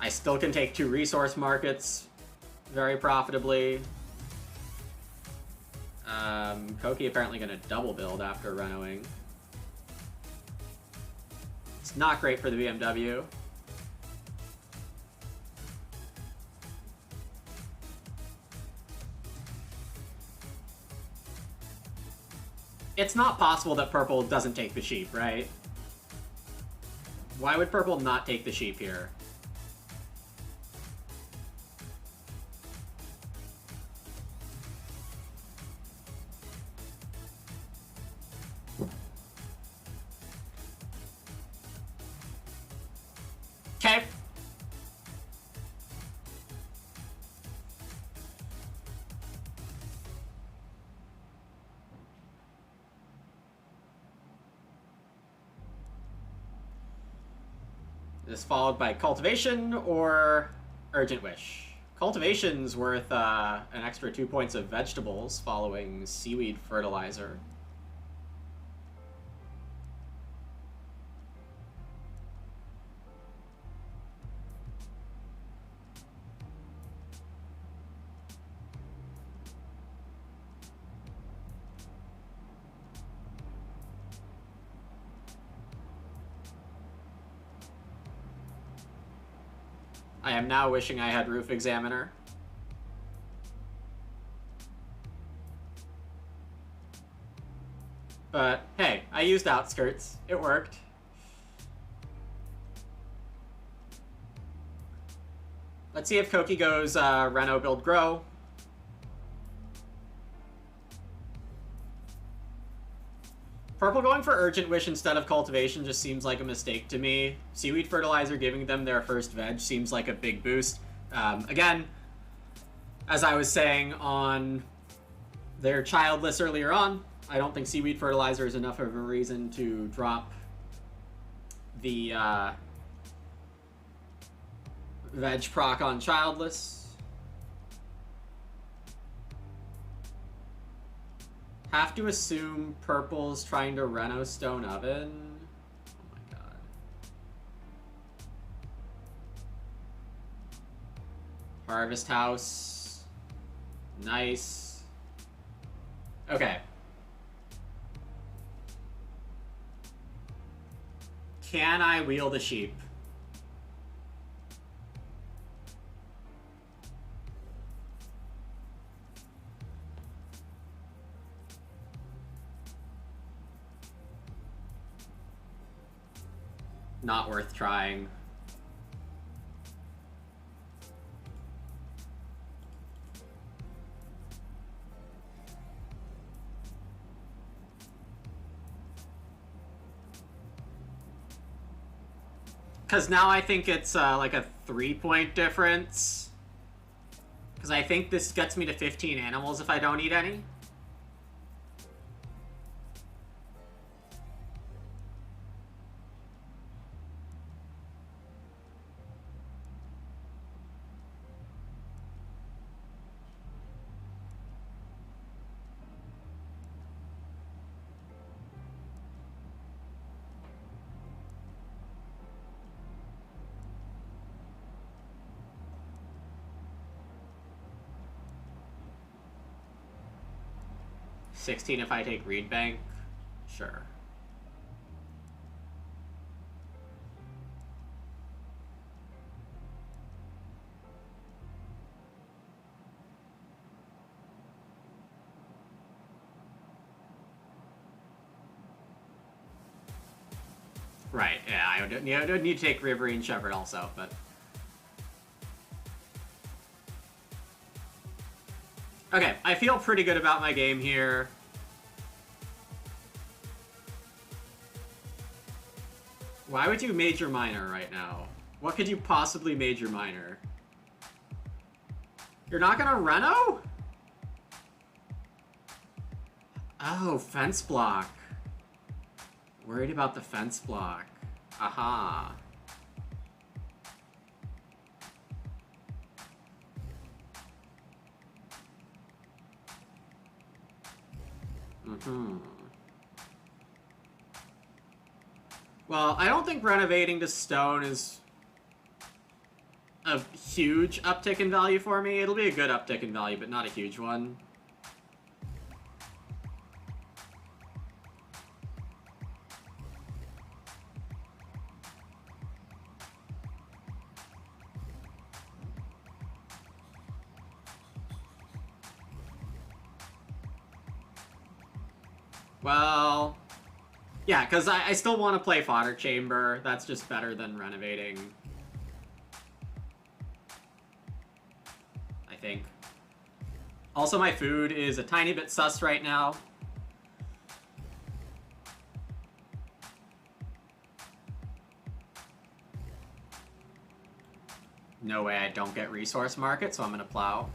I still can take 2 resource markets very profitably. Koki apparently going to double build after renoing. It's not great for the BMW. It's not possible that purple doesn't take the sheep, right? Why would purple not take the sheep here? Okay. This followed by cultivation or urgent wish. Cultivation's worth an extra 2 points of vegetables following seaweed fertilizer. I am now wishing I had Roof Examiner. But hey, I used Outskirts. It worked. Let's see if Koki goes Reno, Build, Grow. Purple going for Urgent Wish instead of Cultivation just seems like a mistake to me. Seaweed Fertilizer giving them their first veg seems like a big boost. Again, as I was saying on their child list earlier on, I don't think seaweed fertilizer is enough of a reason to drop the veg proc on childless. Have to assume purple's trying to reno stone oven. Oh my god. Harvest house. Nice. Okay. Can I wheel the sheep? Not worth trying. Because now I think it's like a 3-point difference. Because I think this gets me to 15 animals if I don't eat any. $16 if I take Reed Bank? Sure. Right, yeah, I don't need to take Rivery and Shepherd also, but... Okay, I feel pretty good about my game here. Why would you major minor right now? What could you possibly major minor? You're not gonna reno? Oh, fence block. Worried about the fence block. Aha. Well, I don't think renovating to stone is a huge uptick in value for me. It'll be a good uptick in value, but not a huge one. Well, yeah, because I still want to play Fodder Chamber. That's just better than renovating, I think. Also, my food is a tiny bit sus right now. No way I don't get Resource Market, so I'm gonna plow.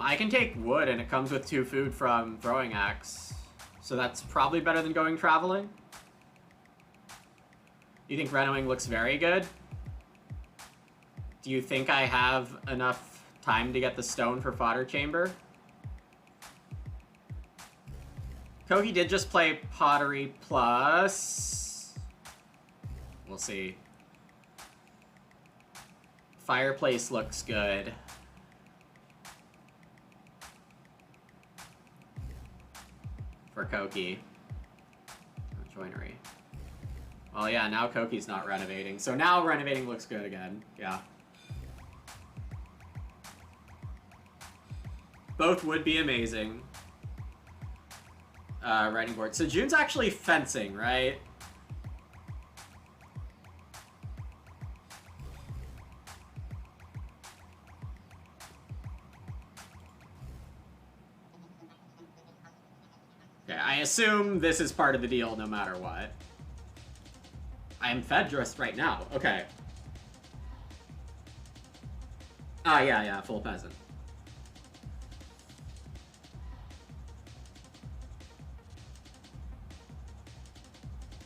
I can take wood, and it comes with 2 food from Throwing Axe. So that's probably better than going traveling. You think renoing looks very good? Do you think I have enough time to get the stone for Fodder Chamber? Kogi did just play Pottery Plus. We'll see. Fireplace looks good. For Koki. Joinery. Well, yeah, now Koki's not renovating. So now renovating looks good again. Yeah. Both would be amazing. Writing board. So June's actually fencing, right? assume this is part of the deal no matter what. I'm Fedrist right now. Okay. Ah, yeah, full peasant.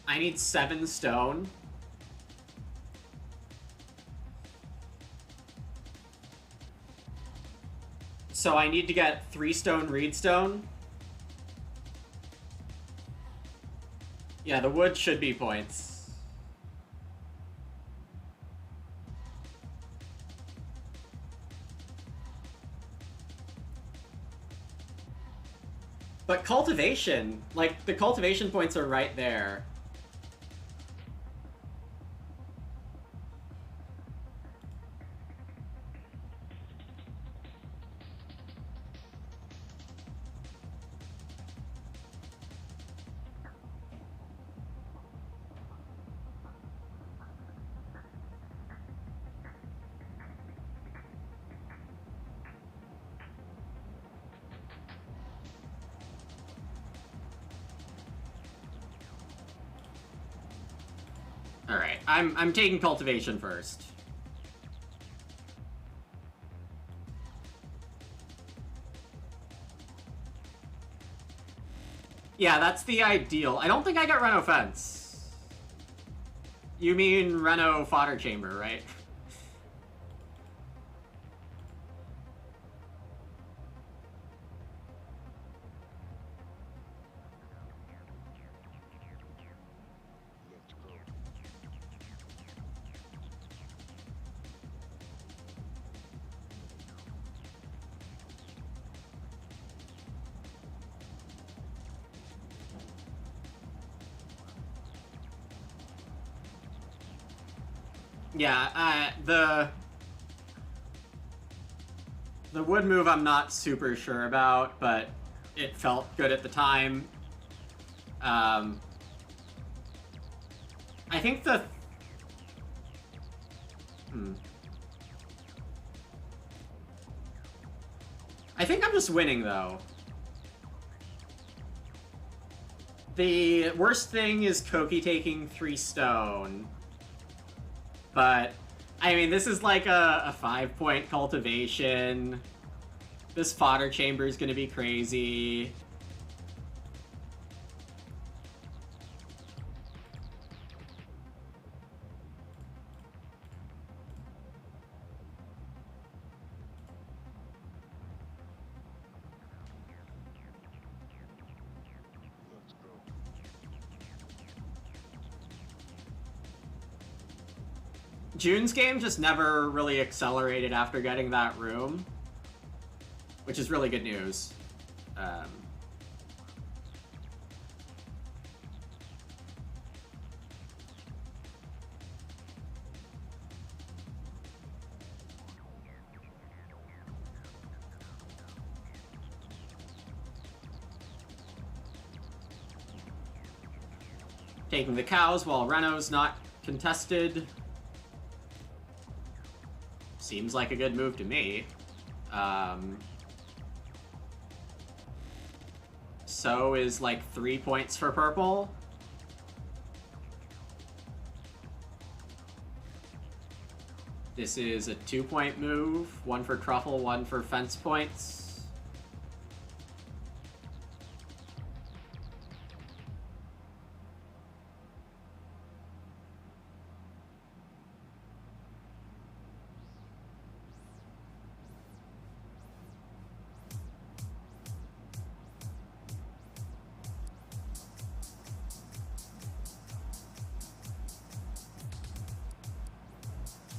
I need 7 stone. So I need to get 3 stone reedstone. Yeah, the wood should be points. But cultivation, like, the cultivation points are right there. Alright, I'm taking cultivation first. Yeah, that's the ideal. I don't think I got Reno Fence. You mean Reno Fodder Chamber, right? Yeah, the wood move I'm not super sure about, but it felt good at the time. I think the... I think I'm just winning, though. The worst thing is Koki taking 3 stone. But, I mean, this is like a 5-point cultivation. This fodder chamber is gonna be crazy. June's game just never really accelerated after getting that room, which is really good news. Taking the cows while Reno's not contested. Seems like a good move to me. So is like 3 points for purple. This is a 2-point move. 1 for truffle, 1 for fence points.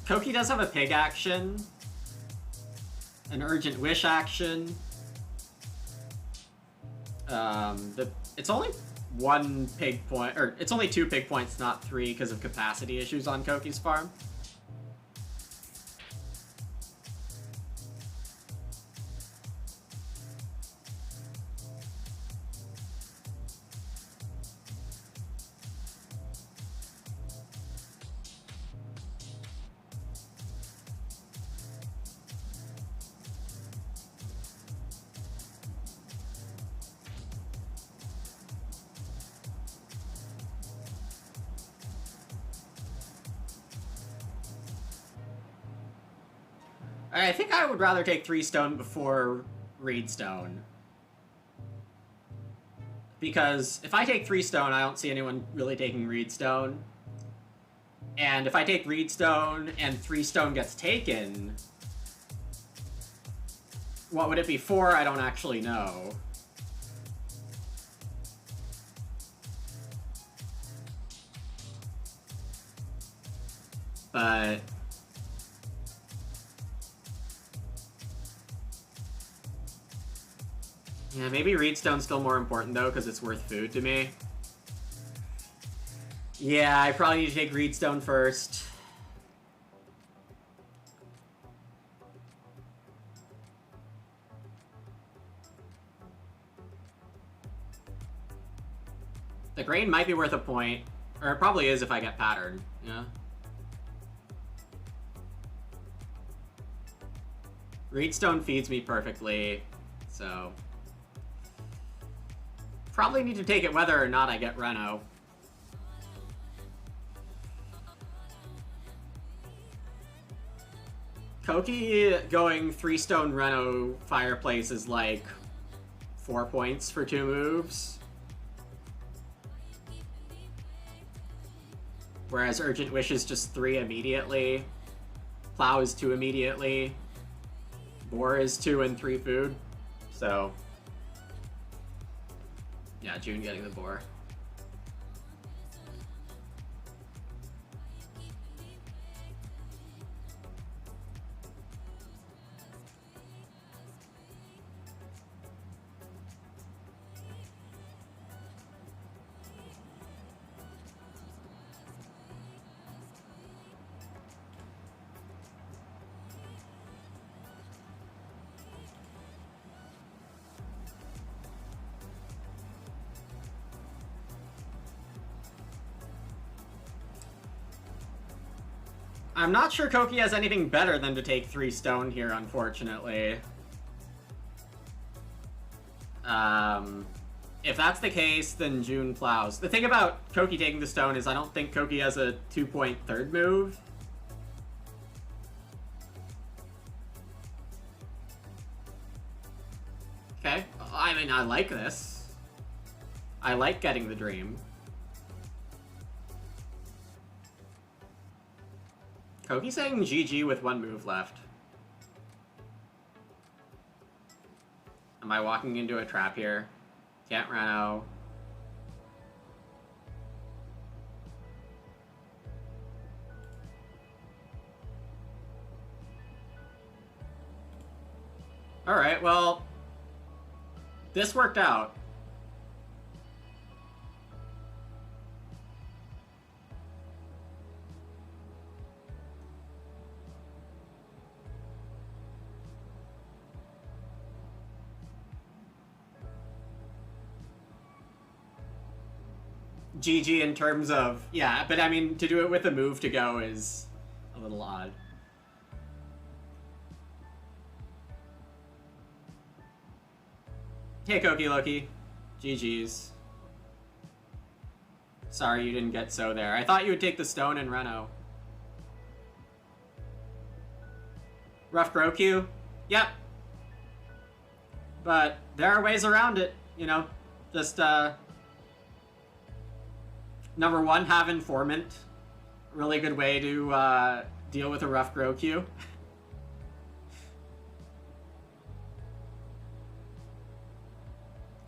Koki does have a pig action, an urgent wish action. It's only 1 pig point, or it's only 2 pig points, not 3, because of capacity issues on Koki's farm. I think I would rather take 3 stone before reed stone. Because if I take 3 stone, I don't see anyone really taking reed stone. And if I take reed stone and 3 stone gets taken, what would it be for? I don't actually know. But yeah, maybe reedstone's still more important though, because it's worth food to me. Yeah, I probably need to take reedstone first. The grain might be worth a point, or it probably is if I get pattern. Yeah. Reedstone feeds me perfectly, so probably need to take it whether or not I get Reno. Koki going 3 stone Reno fireplace is like 4 points for 2 moves. Whereas Urgent Wish is just 3 immediately. Plow is 2 immediately. Boar is 2 and 3 food. So yeah, June getting the boar. I'm not sure Koki has anything better than to take 3 stone here, unfortunately. If that's the case, then June plows. The thing about Koki taking the stone is I don't think Koki has a 2-point third move. Okay, I mean, I like this. I like getting the dream. Koki saying GG with 1 move left. Am I walking into a trap here? Can't Reno. Alright, well, this worked out. GG in terms of, yeah, but I mean, to do it with a move to go is a little odd. Hey, Koki Loki. GG's. Sorry you didn't get so there. I thought you would take the stone and Reno. Rough Groku? Yep. But there are ways around it, you know. Just, Number 1, have Informant. Really good way to deal with a rough Groku.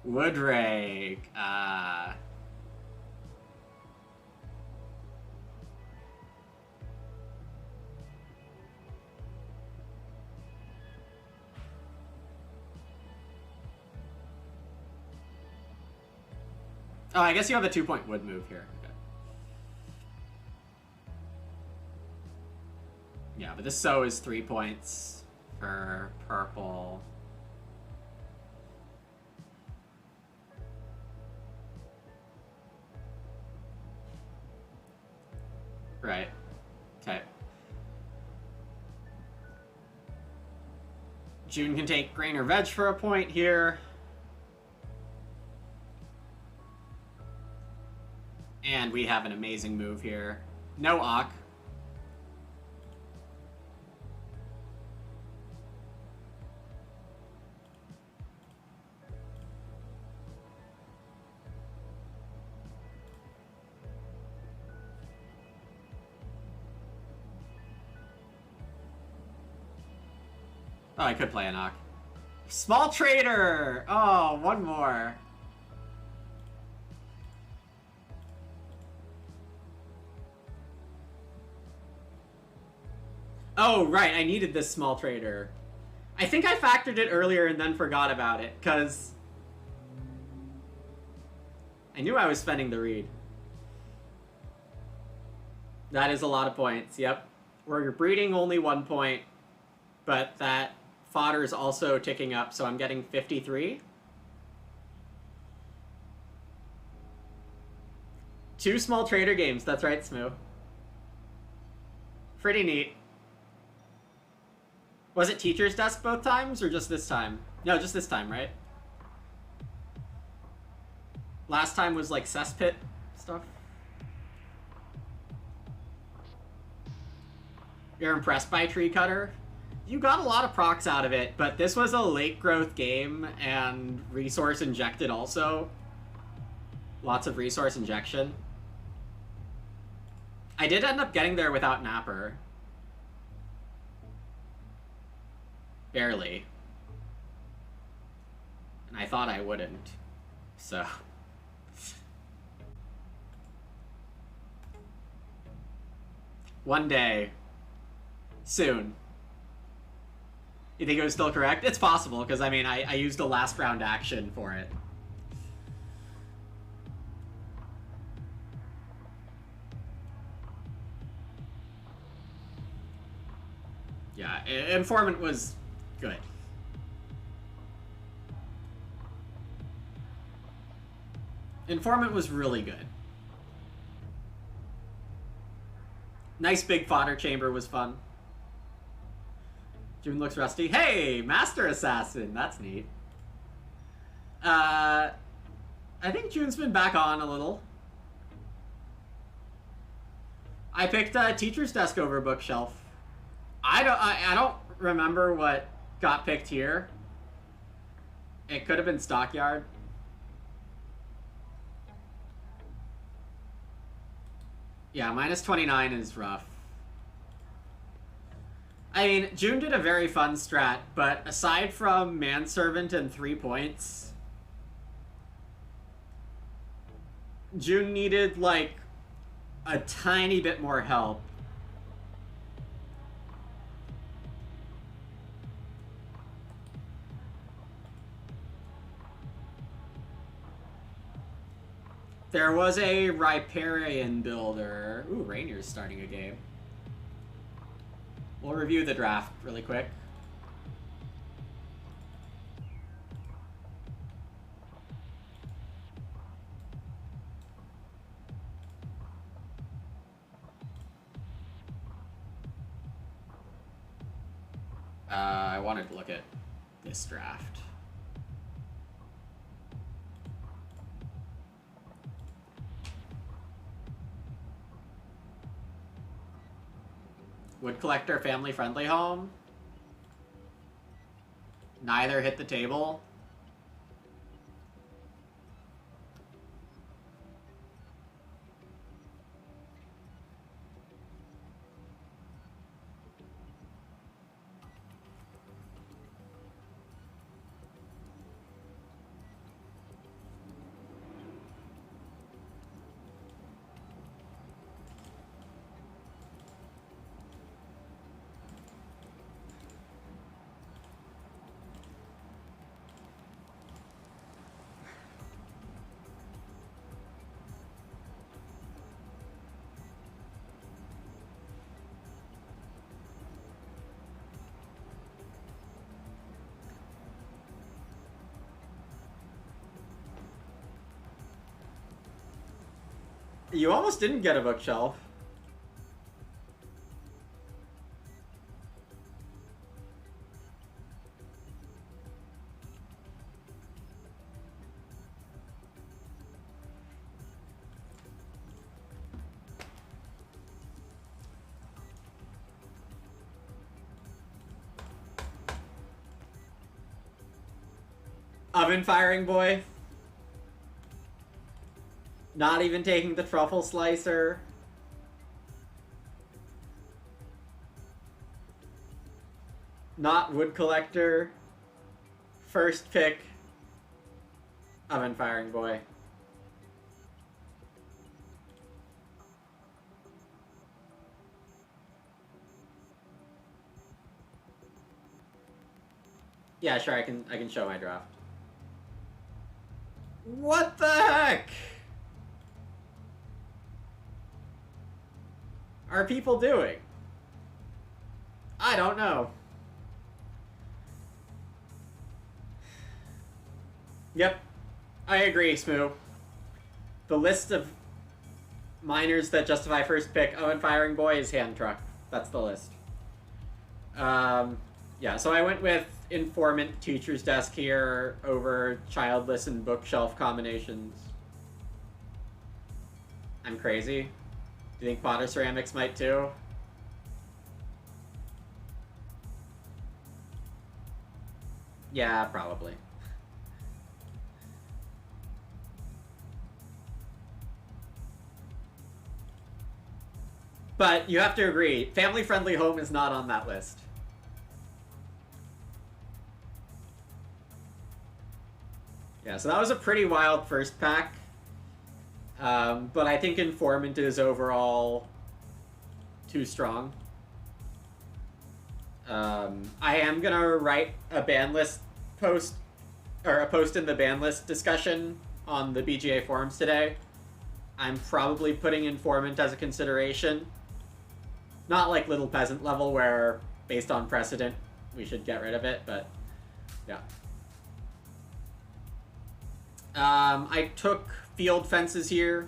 Woodrake. Oh, I guess you have a 2-point wood move here. Okay. Yeah, but this so is 3 points for purple. Right. Okay. June can take grain or veg for a point here. And we have an amazing move here. No Ak. Oh, I could play a knock. Small trader! Oh, one more. Oh, right, I needed this small trader. I think I factored it earlier and then forgot about it, because I knew I was spending the read. That is a lot of points, yep. We're breeding only 1 point, but that fodder is also ticking up, so I'm getting 53. 2 small trader games, that's right, Smoo. Pretty neat. Was it teacher's desk both times, or just this time? No, just this time, right? Last time was like cesspit stuff. You're impressed by Tree Cutter? You got a lot of procs out of it, but this was a late growth game and resource injected also. Lots of resource injection. I did end up getting there without Napper. Barely. And I thought I wouldn't. So. One day. Soon. You think it was still correct? It's possible, because I mean, I used a last round action for it. Yeah, Informant was good. Informant was really good. Nice big fodder chamber was fun. June looks rusty. Hey, Master Assassin. That's neat. I think June's been back on a little. I picked Teacher's Desk over Bookshelf. I don't remember what got picked here. It could have been Stockyard. Yeah, minus 29 is rough. I mean, June did a very fun strat, but aside from Manservant and 3 points, June needed, like, a tiny bit more help. There was a Riparian builder. Ooh, Rainier's starting a game. We'll review the draft really quick. I wanted to look at this draft. Wood Collector, Family Friendly Home. Neither hit the table. You almost didn't get a bookshelf. Oven firing boy. Not even taking the truffle slicer. not wood collector. First pick, oven firing boy. Yeah, sure, I can show my draft. What the heck are people doing? I don't know. Yep, I agree, Smoo. The list of minors that justify first pick oven firing boy is hand truck. That's the list. Yeah, so I went with informant teacher's desk here over childless and bookshelf combinations. I'm crazy. Do you think Potter Ceramics might too? Yeah, probably. But you have to agree, family-friendly home is not on that list. Yeah, so that was a pretty wild first pack. But I think Informant is overall too strong. I am gonna write a ban list post, or a post in the ban list discussion on the BGA forums today. I'm probably putting Informant as a consideration. Not like Little Peasant level where, based on precedent, we should get rid of it, but yeah. I took Field Fences here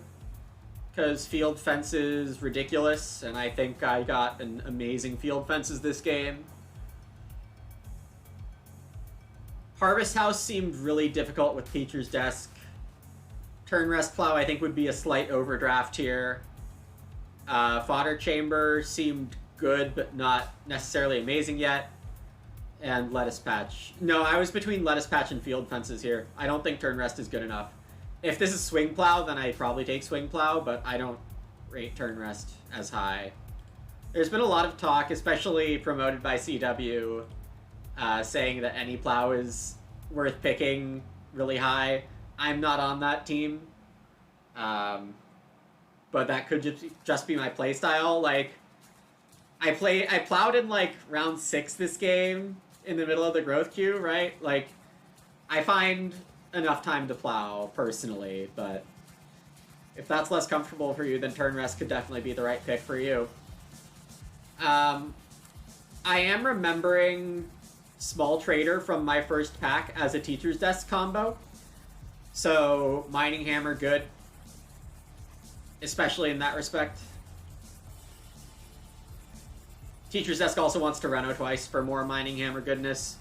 because Field Fences ridiculous, and I think I got an amazing Field Fences this game. Harvest House seemed really difficult with Teacher's Desk. Turn Rest Plow I think would be a slight overdraft here. Fodder Chamber seemed good, but not necessarily amazing yet. And Lettuce Patch. No, I was between Lettuce Patch and Field Fences here. I don't think Turn Rest is good enough. If this is Swing Plow, then I'd probably take Swing Plow, but I don't rate Turn Rest as high. There's been a lot of talk, especially promoted by CW, saying that any plow is worth picking really high. I'm not on that team. But that could just be my playstyle. Like, I plowed in like round 6 this game in the middle of the growth queue, right? Like, I find enough time to plow personally, but if that's less comfortable for you, then Turn Rest could definitely be the right pick for you. I am remembering Small Trader from my first pack as a Teacher's Desk combo. So, Mining Hammer, good. Especially in that respect. Teacher's Desk also wants to Reno twice for more Mining Hammer goodness.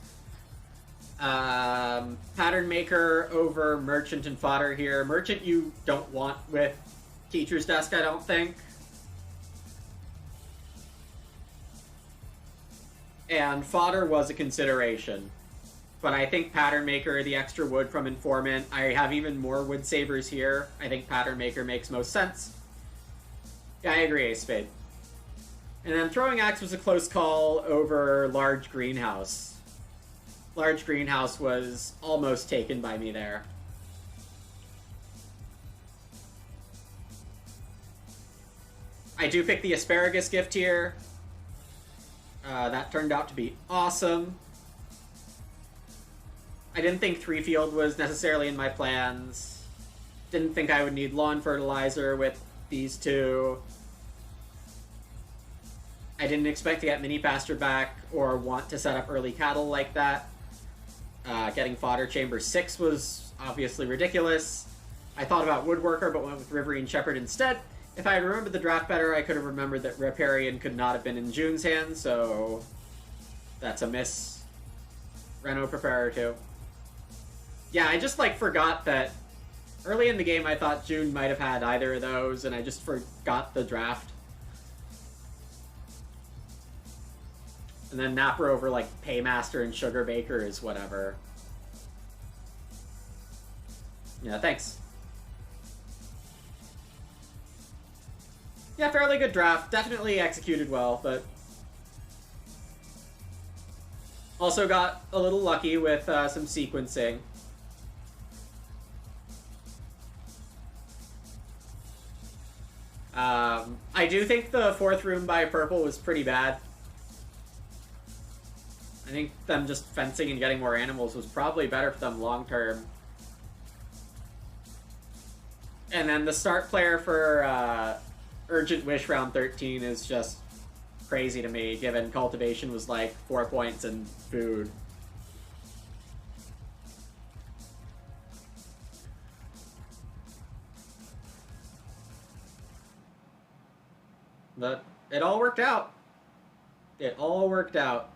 Pattern Maker over Merchant and Fodder here. Merchant you don't want with Teacher's Desk, I don't think. And Fodder was a consideration. But I think Pattern Maker, the extra wood from Informant, I have even more Wood Savers here. I think Pattern Maker makes most sense. Yeah, I agree, Ace Spade. And then Throwing Axe was a close call over Large Greenhouse. Large Greenhouse was almost taken by me there. I do pick the Asparagus Gift here. That turned out to be awesome. I didn't think 3-field was necessarily in my plans. Didn't think I would need lawn fertilizer with these two. I didn't expect to get mini pasture back or want to set up early cattle like that. Getting Fodder Chamber 6 was obviously ridiculous. I thought about Woodworker but went with Riverine Shepherd instead. If I had remembered the draft better, I could have remembered that Riparian could not have been in June's hand, so that's a miss. Reno Preparer too. Yeah, I just like forgot that early in the game I thought June might have had either of those, and I just forgot the draft. And then Napper over like Paymaster and Sugar Baker is whatever. Yeah, thanks. Yeah, fairly good draft. Definitely executed well, but Also got a little lucky with some sequencing. I do think the 4th room by purple was pretty bad. I think them just fencing and getting more animals was probably better for them long term. And then the start player for Urgent Wish round 13 is just crazy to me, given cultivation was like 4 points and food. But it all worked out. It all worked out.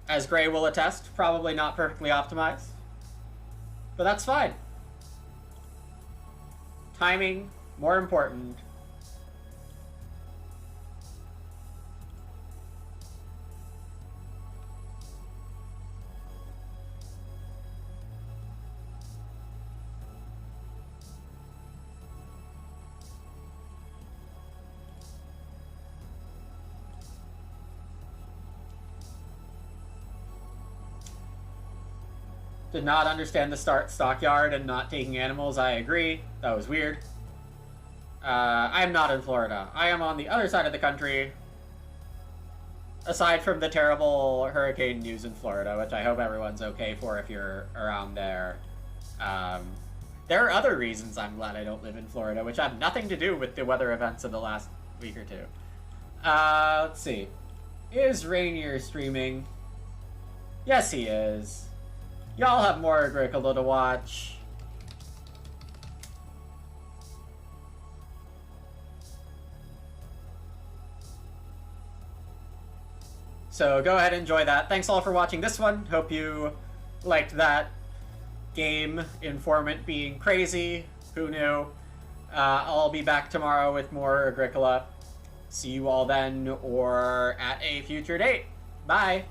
As Gray will attest, probably not perfectly optimized. But that's fine. Timing, more important. Did not understand the stockyard and not taking animals. I agree. That was weird. I'm not in Florida. I am on the other side of the country. Aside from the terrible hurricane news in Florida, which I hope everyone's okay for if you're around there. There are other reasons I'm glad I don't live in Florida, which have nothing to do with the weather events of the last week or two. Let's see. Is Rainier streaming? Yes, he is. Y'all have more Agricola to watch. So go ahead and enjoy that. Thanks all for watching this one. Hope you liked that game informant being crazy. Who knew? I'll be back tomorrow with more Agricola. See you all then or at a future date. Bye!